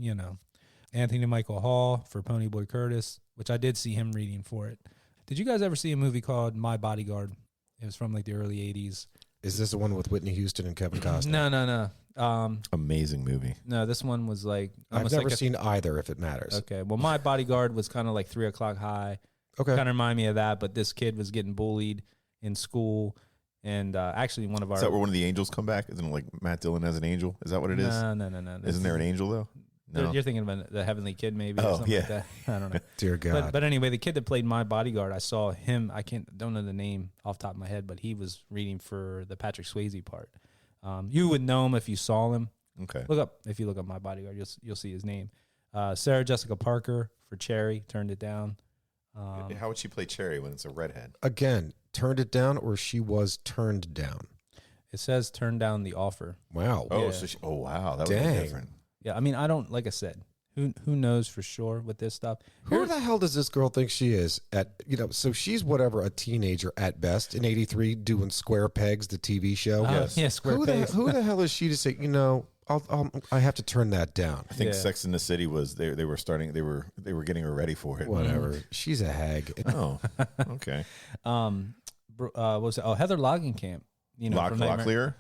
Anthony Michael Hall for Ponyboy Curtis, which I did see him reading for it. Did you guys ever see a movie called My Bodyguard? It was from like the early '80s. Is this the one with Whitney Houston and Kevin Costner? No. Amazing movie. No, this one was like I've almost never like seen either, if it matters. Okay, well, My Bodyguard was kind of like 3 O'clock High. Okay. Kind of remind me of that, but this kid was getting bullied in school, and actually one of our Is that where one of the angels come back? Isn't it like Matt Dillon as an angel? Is that what it is? No. Isn't there an angel though? No. You're thinking of the Heavenly Kid, maybe. Or Oh, something yeah. like that. I don't know. Dear God. But anyway, the kid that played My Bodyguard, I saw him. Don't know the name off the top of my head, but he was reading for the Patrick Swayze part. You would know him if you saw him. Okay. If you look up My Bodyguard, you'll see his name. Sarah Jessica Parker for Cherry turned it down. How would she play Cherry when it's a redhead? Again, turned it down, or she was turned down? It says turned down the offer. Wow. Oh, Yeah. so wow, that would be Dang. different. Yeah, I mean, I don't, like I said, who knows for sure with this stuff. Who the hell does this girl think she is? So she's whatever, a teenager at best in '83, doing Square Pegs, the TV show. Yes. Yeah, Square Who Pegs. the hell is she to say? I have to turn that down. I think Yeah. Sex in the City was they were getting her ready for it. Whatever. She's a hag. Oh, okay. What was it? Oh, Heather Logenkamp. From Locklear?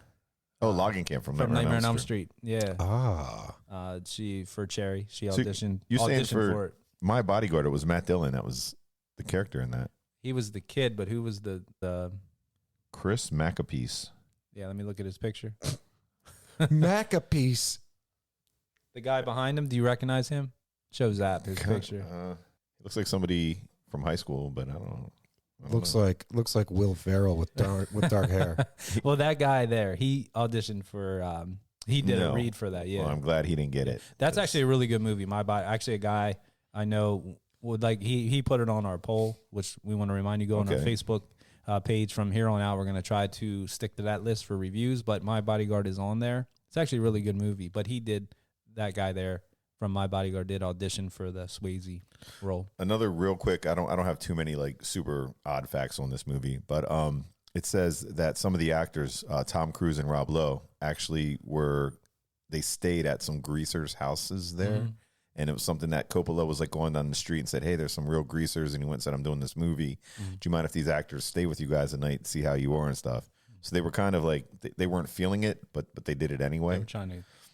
Oh, Logging Camp from Nightmare on Elm Street. Yeah. Ah. She for Cherry. She So auditioned. you're saying auditioned for it. My Bodyguard, it was Matt Dillon. That was the character in that. He was the kid, but who was the Chris Macapiece. Yeah, let me look at his picture. Macapiece. The guy behind him, do you recognize him? Shows that his picture. It looks like somebody from high school, but I don't know. Looks like Will Ferrell with dark hair. Well, that guy there, he auditioned for he did a No. read for that, yeah. Well, I'm glad he didn't get it. That's actually a really good movie. Actually a guy I know would like he put it on our poll, which we want to remind you, go on our Okay. Facebook page from here on out. We're going to try to stick to that list for reviews, but My Bodyguard is on there. It's actually a really good movie, but that guy there from My Bodyguard did audition for the Swayze role. Another real quick, I don't have too many like super odd facts on this movie, but it says that some of the actors, Tom Cruise and Rob Lowe, actually they stayed at some greasers' houses there. Mm-hmm. And it was something that Coppola was like going down the street and said, "Hey, there's some real greasers." And he went and said, "I'm doing this movie. Do you mind if these actors stay with you guys at night and see how you are and stuff?" So they were kind of like, they weren't feeling it, but they did it They anyway. were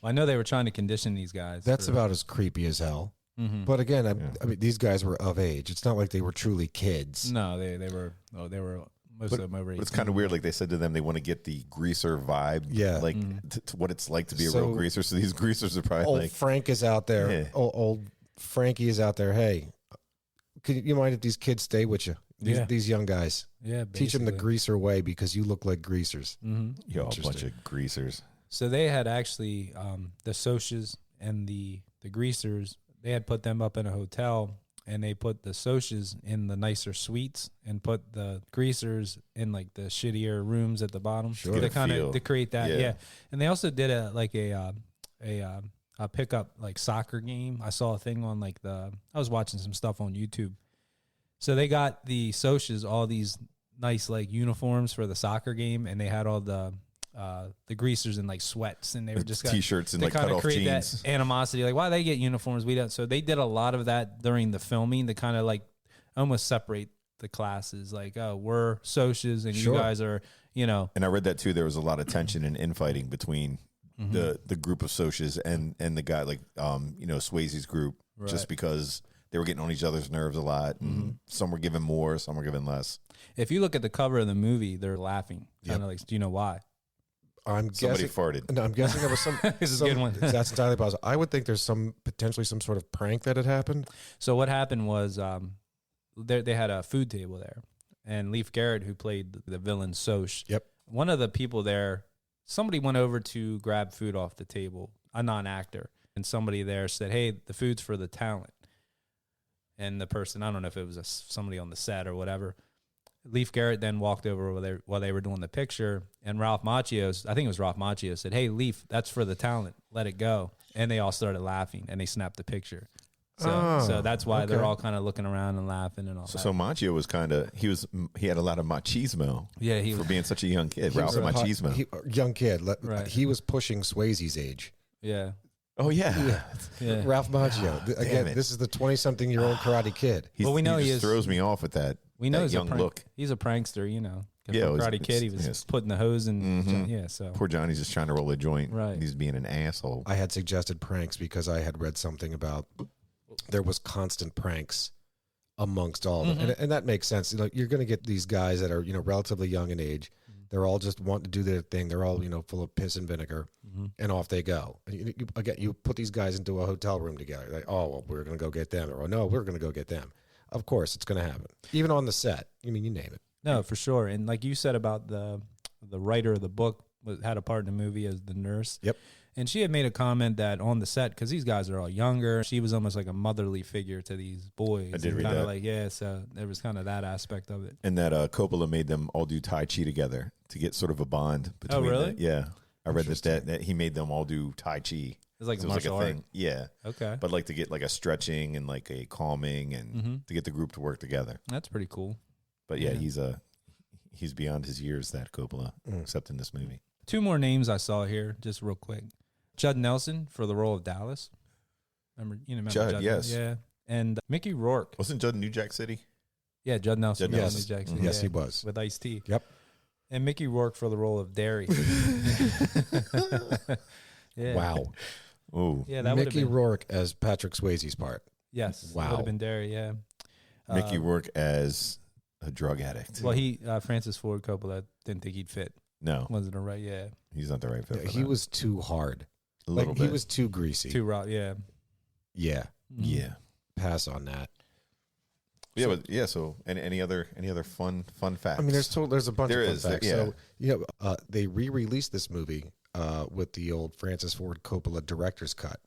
I know they were trying to condition these guys. That's about as creepy as hell. Mm-hmm. But again, I mean, these guys were of age. It's not like they were truly kids. No, they were most of them over 18. But it's kind of weird. Like they said to them, they want to get the greaser vibe, Yeah. like to what it's like to be a So- real greaser. So these greasers are probably Old like, Frank is out there. Yeah. Old Frankie is out there. Hey, could you mind if these kids stay with you? These young guys. yeah, Teach them the basically. greaser way because you look like greasers. Mm-hmm. yo, a bunch Interesting. of greasers. So they had actually the Socs and the Greasers. They had put them up in a hotel, and they put the Socs in the nicer suites and put the Greasers in like the shittier rooms at the bottom. Sure. To Get a kind feel. of to create that, Yeah. yeah. And they also did a pickup like soccer game. I saw a thing on I was watching some stuff on YouTube. So they got the Socs all these nice like uniforms for the soccer game, and they had all the Greasers in like sweats, and they were just T-shirts and they like kind cut of off create jeans. that animosity, like why they get uniforms, we don't. So they did a lot of that during the filming to kind of like almost separate the classes. Like, oh, we're Socs and Sure. you guys are, And I read that too. There was a lot of tension and infighting between Mm-hmm. the group of Socs and the guy like Swayze's group, just Right. because they were getting on each other's nerves a lot, and some were giving more, some were giving less. If you look at the cover of the movie, they're laughing. Kind of like, do you know why? I'm Somebody guessing. farted. No, I'm guessing there was some. This is a good one. That's entirely possible. I would think there's potentially some sort of prank that had happened. So what happened was they had a food table there, and Leif Garrett, who played the villain Soch, Yep. one of the people there, somebody went over to grab food off the table, a non-actor, and somebody there said, "Hey, the food's for the talent." And the person, I don't know if it was somebody on the set or whatever, Leif Garrett then walked over while they were doing the picture, and Ralph Macchio, I think it was Ralph Macchio, said, "Hey, Leif, that's for the talent. Let it go." And they all started laughing, and they snapped the picture. So that's why they're all kind of looking around and laughing and all that. So Macchio was he had a lot of machismo. Yeah, for being such a young kid. Ralph machismo. Young kid. Right. He was pushing Swayze's age. Yeah. Oh yeah. Ralph Macchio. Again, this is the 20-something-year-old karate kid. Well, we know he he just is- throws me off with that. We know he's young a look. He's a prankster, you know. Yeah, Karate Kid, he was putting the hose in. Yeah, so. Poor Johnny's just trying to roll a joint. Right. He's being an asshole. I had suggested pranks because I had read something about there was constant pranks amongst all of them. And that makes sense. You know, you're going to get these guys that are, relatively young in age. They're all just wanting to do their thing. They're all, full of piss and vinegar, and off they go. And you put these guys into a hotel room together. Like, oh, well, we're going to go get them. Or, no, we're going to go get them. Of course, it's going to happen. Even on the set. I mean, you name it. No, for sure. And like you said about the writer of the book had a part in the movie as the nurse. Yep. And she had made a comment that on the set, because these guys are all younger, she was almost like a motherly figure to these boys. I did read kinda that. Like, yeah, so there was kind of that aspect of it. And that Coppola made them all do Tai Chi together to get sort of a bond between really? Yeah. I read that he made them all do Tai Chi. It's like It a was martial like a art. thing. Yeah. Okay. But like to get like a stretching and like a calming and to get the group to work together. That's pretty cool. But yeah, he's beyond his years, that Coppola, except in this movie. 2 more names I saw here, just real quick. Judd Nelson for the role of Dallas. Remember Judd, yes. Yeah. And Mickey Rourke. Wasn't Judd in New Jack City? Yeah, Judd Nelson. Judd was Nelson. in New Jackson. Yes, he was. With Ice-T. Yep. And Mickey Rourke for the role of Derry. Yeah. Wow. Oh, Yeah, that would have Mickey been. Rourke as Patrick Swayze's part. Yes. Wow. Would have been Derry, yeah. Mickey Rourke as a drug addict. Well, Francis Ford Coppola didn't think he'd fit. No, Wasn't a right, yeah. he's not the right fit. Yeah, for he that. was too hard. a little bit. He was too greasy. Too raw, yeah. Yeah. Yeah. Pass on that. Yeah, but yeah. So, any other fun facts? I mean, there's a bunch There of fun is, facts. yeah. So, they re-released this movie with the old Francis Ford Coppola director's cut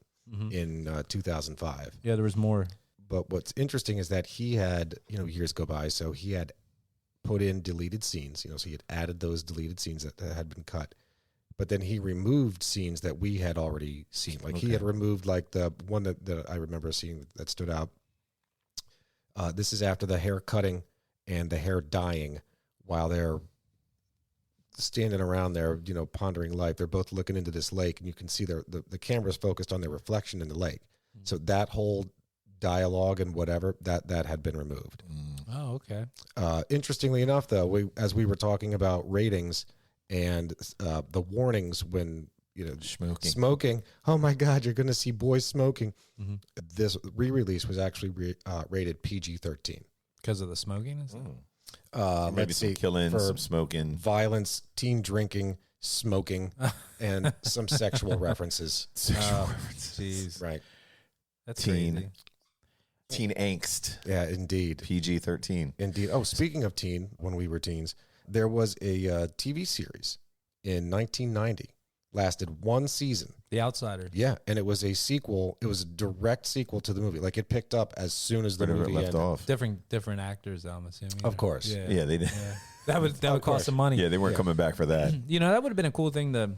in 2005. Yeah, there was more. But what's interesting is that he had, years go by, so he had put in deleted scenes, so he had added those deleted scenes that had been cut. But then he removed scenes that we had already seen. Like he had removed like the one that I remember seeing that stood out. This is after the hair cutting and the hair dyeing while they're standing around there, pondering life. They're both looking into this lake, and you can see the camera's focused on their reflection in the lake. So that whole dialogue and whatever, that had been removed. Oh, okay. Interestingly enough, though, as we were talking about ratings and the warnings when smoking. Oh my God, you're going to see boys smoking. This re-release was actually rated PG-13 Because of the smoking and stuff? Maybe let's some see, killing, for some smoking, violence, teen drinking, smoking, and some sexual references. Jeez. Right. That's Teen. crazy. teen angst, Yeah, indeed. PG-13. Indeed. Oh, speaking of teen, when we were teens, there was a TV series in 1990. Lasted 1 season. The Outsider. Yeah, and it was a sequel. It was a direct sequel to the movie. Like it picked up as soon as the Whatever movie left ended. off. Different actors, I'm assuming. Of course. Yeah. Yeah, they did. Yeah. That would course. cost some money. Yeah, they weren't coming back for that. That would have been a cool thing to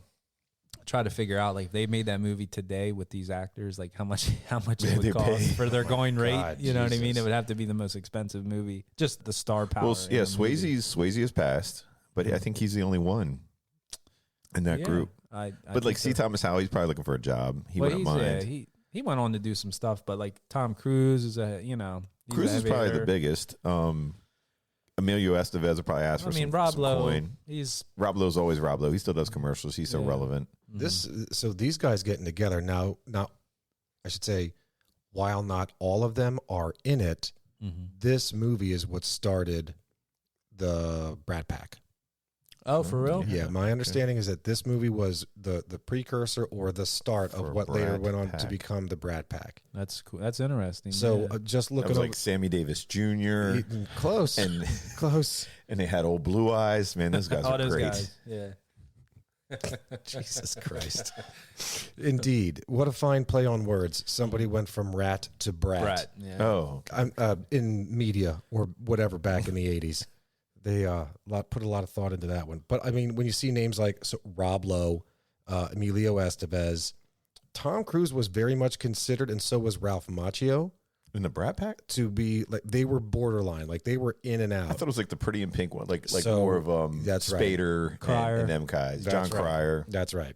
try to figure out. Like, if they made that movie today with these actors, like how much it they would cost pay. for their going rate. God, You know what I mean? Jesus. It would have to be the most expensive movie. Just the star power. Well, yeah, in the movie. Swayze has passed, but I think he's the only one in that Yeah, group. I But like, think C. Thomas Howell, he's probably looking for a job. He wouldn't mind. Yeah, he went on to do some stuff, but like Tom Cruise is he's Cruz a is probably heavy the biggest. Emilio Estevez will probably ask for Rob some Lowe. coin. Rob Lowe's always Rob Lowe. He still does commercials. He's so Yeah. relevant. So these guys getting together now, I should say, while not all of them are in it, this movie is what started the Brat Pack. Oh, for real? Yeah, my understanding is that this movie was the precursor or the start For of what later Brat went on to Pack. become the Brat Pack. That's cool. That's interesting. So yeah. just That looking was over, like Sammy Davis Jr. close, and close. and they had old blue eyes. Man, those guys all are those great. guys. Yeah. Jesus Christ. Indeed. What a fine play on words. Somebody went from rat to brat. Brat. Yeah. Oh, I'm, in media or whatever back in the 80s. They put a lot of thought into that one. But, I mean, when you see names like Rob Lowe, Emilio Estevez, Tom Cruise was very much considered, and so was Ralph Macchio, in the Brat Pack. to be like they were borderline, like they were in and out. I thought it was like the Pretty in Pink one, like So, more of that's right. Spader Cryer. and them guys. That's John right. Cryer. That's right.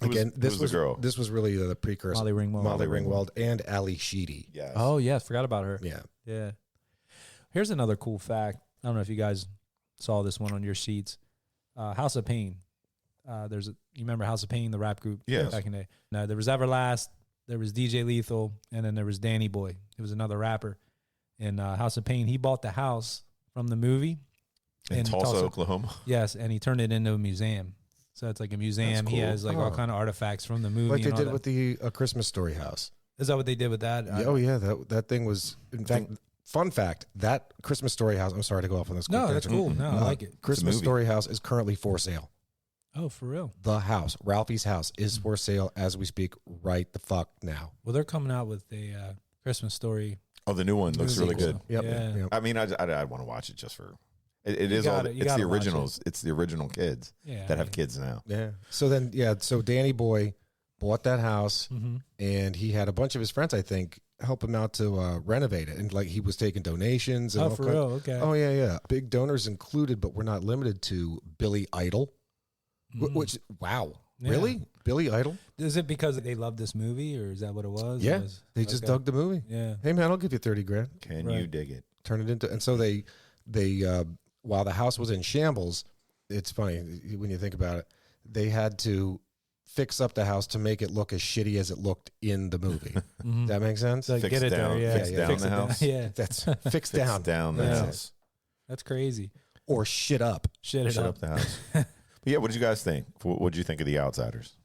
Who was- Again, who this was the girl? This was really the precursor. Molly Ringwald. Molly Ringwald and Ali Sheedy. Yes. Oh, yeah. Forgot about her. Yeah. Yeah. Here's another cool fact. I don't know if you guys saw this one on your sheets. House of Pain. You remember House of Pain, the rap group Yes. back in the day? No, there was Everlast, there was DJ Lethal, and then there was Danny Boy. It was another rapper. In House of Pain, he bought the house from the movie. in Tulsa, Oklahoma. Yes, and he turned it into a museum. So it's like a museum. He cool. has like all Oh. kind of artifacts from the movie. Like they and all did that. with the A Christmas Story house. Is that what they did with that? Oh yeah, that thing was. In fact, fun fact: that Christmas Story house. I'm sorry to go off on this. No, quick that's tangent. cool. No, I like it. Christmas movie. Story house is currently for sale. Oh, for real? The house, Ralphie's house, is for sale as we speak right the fuck now. Well, they're coming out with a Christmas Story. Oh, the new one looks really movie, good. so, Yep. Yeah. Yep. I mean, I want to watch it just for. It You is all. gotta- you It's the gotta watch it. originals. It's the original kids Yeah. that have kids now. Yeah. So Danny Boy bought that house, Mm-hmm. and he had a bunch of his friends, I think, help him out to renovate it, and like he was taking donations. And Oh, all for kind- real? Okay. Oh yeah. Big donors included, but we're not limited to Billy Idol. Which wow, Yeah. really? Billy Idol? Is it because they love this movie, or is that what it was? Yeah, It was- they just okay. dug the movie. Yeah. Hey man, I'll give you 30 grand. Can Right. you dig it? Turn it into, and so they while the house was in shambles, it's funny when you think about it. They had to fix up the house to make it look as shitty as it looked in the movie. Mhm. That makes sense. So Fix get it down- there, yeah. fix yeah. down Fix the it house? Yeah. That's fixed Fix down down the Yeah. house. That's crazy. or shit up. Shit it Shut up. up the house. But yeah, what did you guys think? What did you think of The Outsiders?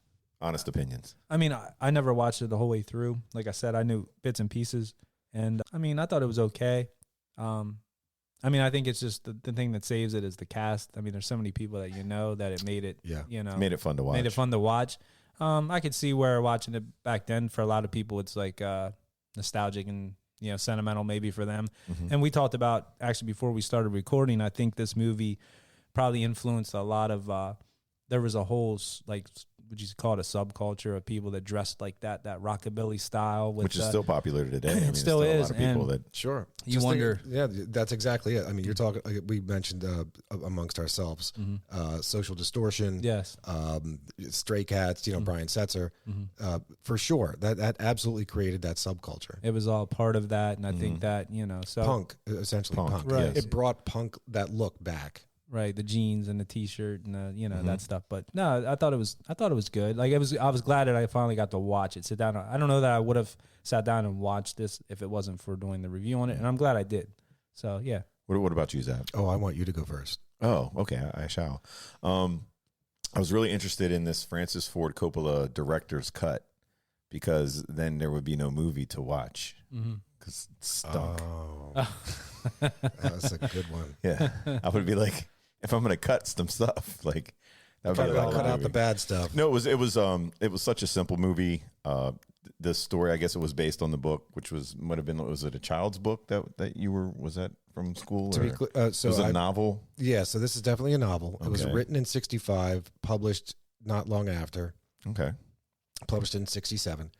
Honest opinions. I mean, I never watched it the whole way through. Like I said, I knew bits and pieces, and I mean, I thought it was okay. I mean, I think it's just the thing that saves it is the cast. I mean, there's so many people that that it made it. Yeah. Made it fun to watch. Made it fun to watch. I could see where watching it back then for a lot of people, it's like nostalgic and sentimental maybe for them. Mhm. And we talked about actually before we started recording. I think this movie probably influenced a lot of. There was a whole would you call it a subculture of people that dressed like that rockabilly style, Which is still popular today. I mean, it there's still a is, lot of people and- that Sure. You Just think- wonder- yeah, that's exactly it. I mean, you're talking, we mentioned amongst ourselves, Social Distortion, yes, Stray Cats, Brian Setzer. For sure. That absolutely created that subculture. it was all part of that, and I think that so Punk, essentially Punk, punk. right. It brought punk, that look back. right, the jeans and the t-shirt and that stuff. But no, I thought it was good. Like I was glad that I finally got to watch it. Sit down. I don't know that I would have sat down and watched this if it wasn't for doing the review on it, and I'm glad I did. So yeah. What about you, Zab? Oh, I want you to go first. Oh, okay. I shall. I was really interested in this Francis Ford Coppola director's cut because then there would be no movie to watch because it stunk. Oh, that's a good one. Yeah, I would be like, if I'm gonna cut some stuff, like that would Cut, be a lot cut of out the movie. bad stuff. No, it was such a simple movie. The story, I guess, it was based on the book, which might have been. Was it a child's book that you were? Was that from school? To be or- clear, so was it I- a novel? Yeah, so this is definitely a novel. It was Okay. written in 1965, published not long after, Okay. published in 1967,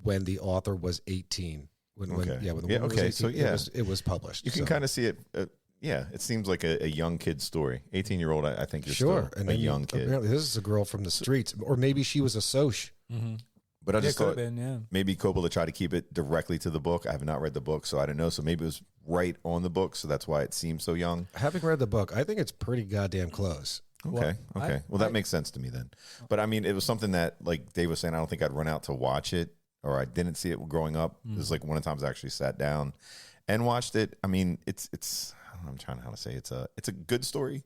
when the author was 18. When Okay. when the Yeah, woman was okay, 18, so yeah. it was published. You can kind of see it. Yeah, it seems like a young kid's story. 18-year-old, I think you're sure, still and a then young kid. Apparently, this is a girl from the streets, or maybe she was a soch. But I It just could have thought been, yeah. maybe Coppola tried to keep it directly to the book. I have not read the book, so I don't know. So maybe it was right on the book, so that's why it seems so young. Having read the book, I think it's pretty goddamn close. Okay, Well, okay. Well, that makes sense to me then. But I mean, it was something that, like Dave was saying, I don't think I'd run out to watch it, or I didn't see it growing up. It was like one of the times I actually sat down and watched it. I mean, it's. I'm trying to how to say it's a good story,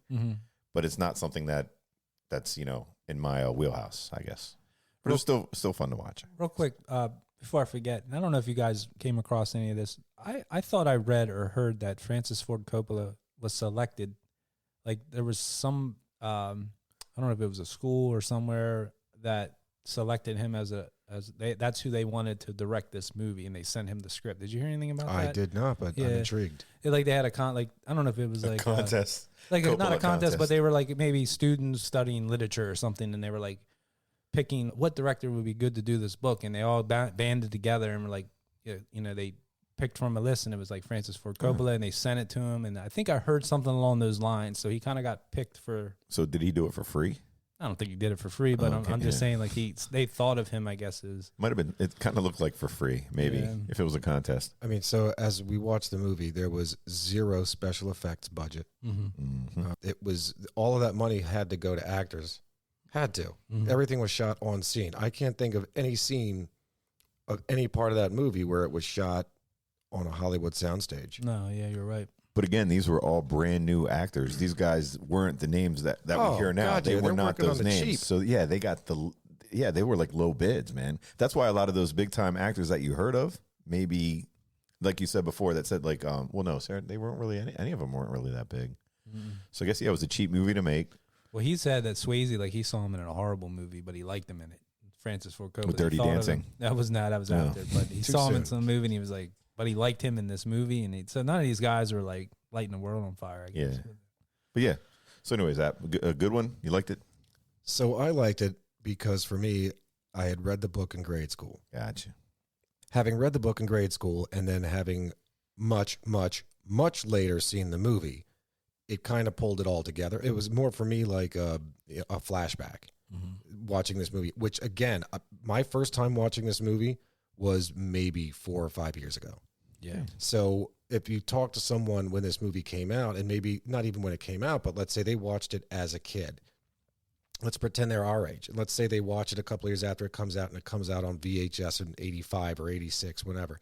but it's not something that's in my wheelhouse, I guess. But it was still fun to watch. Real quick, before I forget, I don't know if you guys came across any of this. I thought I read or heard that Francis Ford Coppola was selected. Like there was some, I don't know if it was a school or somewhere that selected him that's who they wanted to direct this movie, and they sent him the script. Did you hear anything about that? I did not, but I'm intrigued. Like they had I don't know if it was like contest, not a Coppola contest, but they were like maybe students studying literature or something, and they were like picking what director would be good to do this book, and they all banded together and were like, they picked from a list, and it was like Francis Ford Coppola, and they sent it to him, and I think I heard something along those lines. So he kind of got picked for. So did he do it for free? I don't think he did it for free, but I'm just saying, like they thought of him, I guess, as might have been. It kind of looked like for free, maybe if it was a contest. I mean, so as we watched the movie, there was zero special effects budget. It was all of that money had to go to actors. Had to. Everything was shot on scene. I can't think of any scene of any part of that movie where it was shot on a Hollywood soundstage. No, yeah, you're right. But again, these were all brand new actors. These guys weren't the names that we hear now. God, they were they're not working on those the names. cheap. So yeah, they got they were like low bids, man. That's why a lot of those big time actors that you heard of, maybe like you said before, that said like, well, no, Sarah, they weren't really any of them weren't really that big. So I guess it was a cheap movie to make. Well, he said that Swayze, like he saw him in a horrible movie, but he liked him in it. Francis Ford Coppola. With Dirty Dancing. That was after. But he saw him in some movie, and he was like, but he liked him in this movie, and so none of these guys were like lighting the world on fire, I guess. Yeah. But yeah. So anyways, a good one? You liked it? So I liked it because for me, I had read the book in grade school. Gotcha. Having read the book in grade school and then having much, much, much later seen the movie, it kind of pulled it all together. It was more for me like a flashback watching this movie, which again, my first time watching this movie was maybe 4 or 5 years ago. Yeah. So if you talk to someone when this movie came out, and maybe not even when it came out, but let's say they watched it as a kid. Let's pretend they're our age. Let's say they watch it a couple of years after it comes out, and it comes out on VHS in 85 or 86, whenever.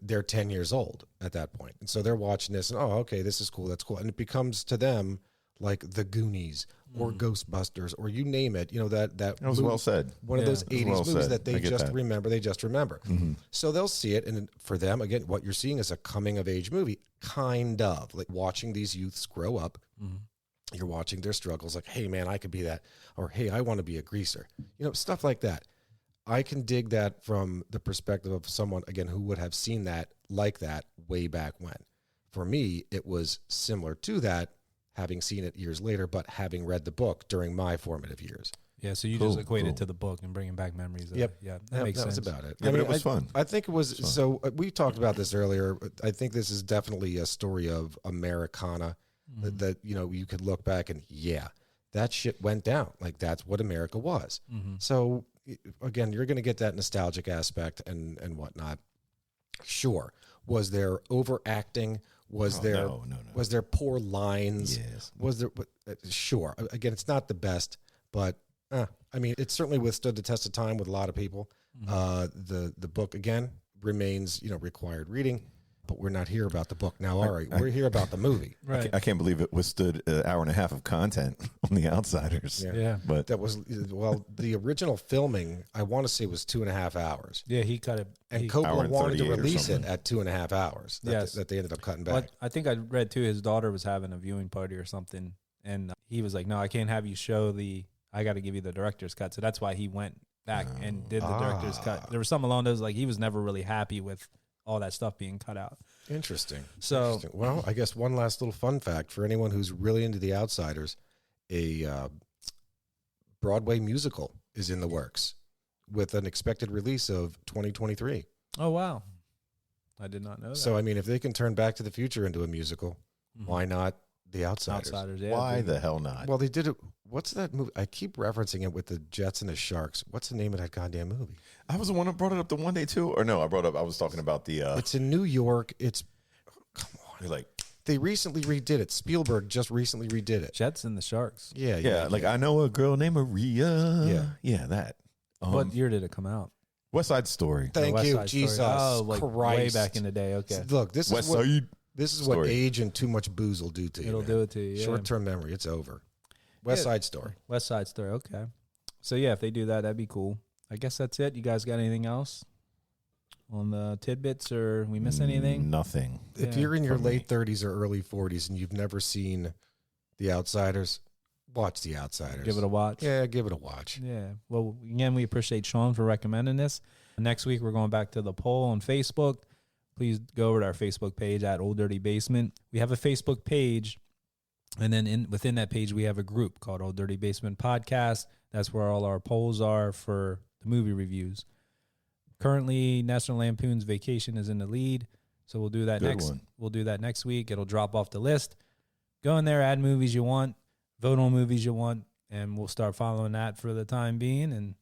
They're 10 years old at that point. And so they're watching this and, oh, okay, this is cool. That's cool. And it becomes to them like The Goonies or Ghostbusters or you name it. That was well said. One of those 80s movies said. that they just remember. They just remember. So they'll see it. And for them, again, what you're seeing is a coming of age movie, kind of like watching these youths grow up. You're watching their struggles like, hey, man, I could be that. Or, hey, I want to be a greaser. Stuff like that. I can dig that from the perspective of someone, again, who would have seen that like that way back when. For me, it was similar to that, having seen it years later, but having read the book during my formative years. Yeah, so you just equate it to the book and bringing back memories of it. Yeah, that makes sense. That's about it. Yeah, but it was fun. I think it was, so we talked about this earlier. I think this is definitely a story of Americana that you could look back and, yeah, that shit went down. Like, that's what America was. So, again, you're going to get that nostalgic aspect and whatnot. Sure. Was there overacting? Was there poor lines? Yes. Was there? Sure. Again, it's not the best, but I mean, it certainly withstood the test of time with a lot of people. The book again remains required reading. But we're not here about the book now, all right? We're here about the movie. Right. I can't believe it withstood an hour and a half of content on The Outsiders. Yeah. But that was, the original filming, I want to say, was 2.5 hours. Yeah, he cut it. And Coppola wanted to release it at 2.5 hours. That they ended up cutting back. Well, I think I read, too, his daughter was having a viewing party or something. And he was like, no, I can't have you show I got to give you the director's cut. So that's why he went back and did the director's cut. There was something along those, like he was never really happy with all that stuff being cut out. Interesting. So, well, I guess one last little fun fact for anyone who's really into The Outsiders, a Broadway musical is in the works with an expected release of 2023. Oh, wow. I did not know that. So, I mean, if they can turn Back to the Future into a musical, why not The Outsiders? Yeah, why the hell not? Well, they did it. What's that movie? I keep referencing it with the Jets and the Sharks. What's the name of that goddamn movie? I was the one that brought it up the one day too, or no? I was talking about the. It's in New York. Come on. You're like, they recently redid it. Spielberg just recently redid it. Jets and the Sharks. Yeah. Like I know a girl named Maria. Yeah, that. What year did it come out? West Side Story. Thank West you, Side Jesus Story. Oh, like Christ. way back in the day. Okay. Look, this West is what, Side. This is what Story. age and too much booze will do to you. It'll man. do it to you. Yeah. Short-term memory, it's over. West Side Story. West Side Story. Okay. So yeah, if they do that, that'd be cool. I guess that's it. You guys got anything else on the tidbits, or we miss anything? Nothing. If Yeah, you're in your from me. late 30s or early 40s and you've never seen The Outsiders, watch The Outsiders. Give it a watch. Yeah, give it a watch. Yeah. Well, again, we appreciate Sean for recommending this. Next week, we're going back to the poll on Facebook. Please go over to our Facebook page at Old Dirty Basement. We have a Facebook page, and then within that page, we have a group called Old Dirty Basement Podcast. That's where all our polls are for the movie reviews. Currently, National Lampoon's Vacation is in the lead, so we'll do that Good next. one. We'll do that next week. It'll drop off the list. Go in there, add movies you want, vote on movies you want, and we'll start following that for the time being. And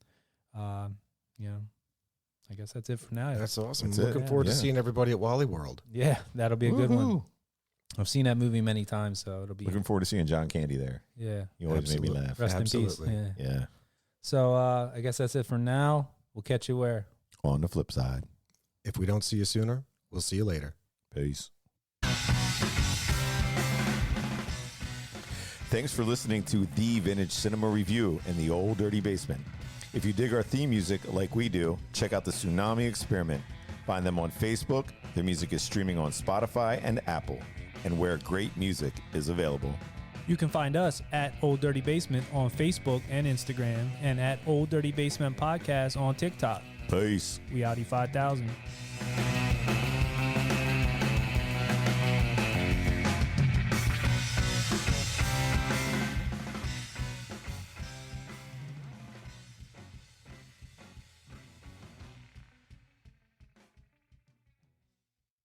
I guess that's it for now. That's awesome. That's it. Looking forward to Yeah. seeing everybody at Wally World. Yeah, that'll be a good one. Woohoo. I've seen that movie many times, so it'll be Looking forward to seeing John Candy there. yeah. You always made me Absolutely. laugh. Rest Absolutely. in peace. Yeah. Yeah. So I guess that's it for now. We'll catch you where? On the flip side. If we don't see you sooner, we'll see you later. Peace. Thanks for listening to The Vintage Cinema Review in the Old Dirty Basement. If you dig our theme music like we do, check out the Tsunami Experiment. Find them on Facebook. Their music is streaming on Spotify and Apple, and where great music is available. You can find us at Old Dirty Basement on Facebook and Instagram, and at Old Dirty Basement Podcast on TikTok. Peace. We Audi 5000.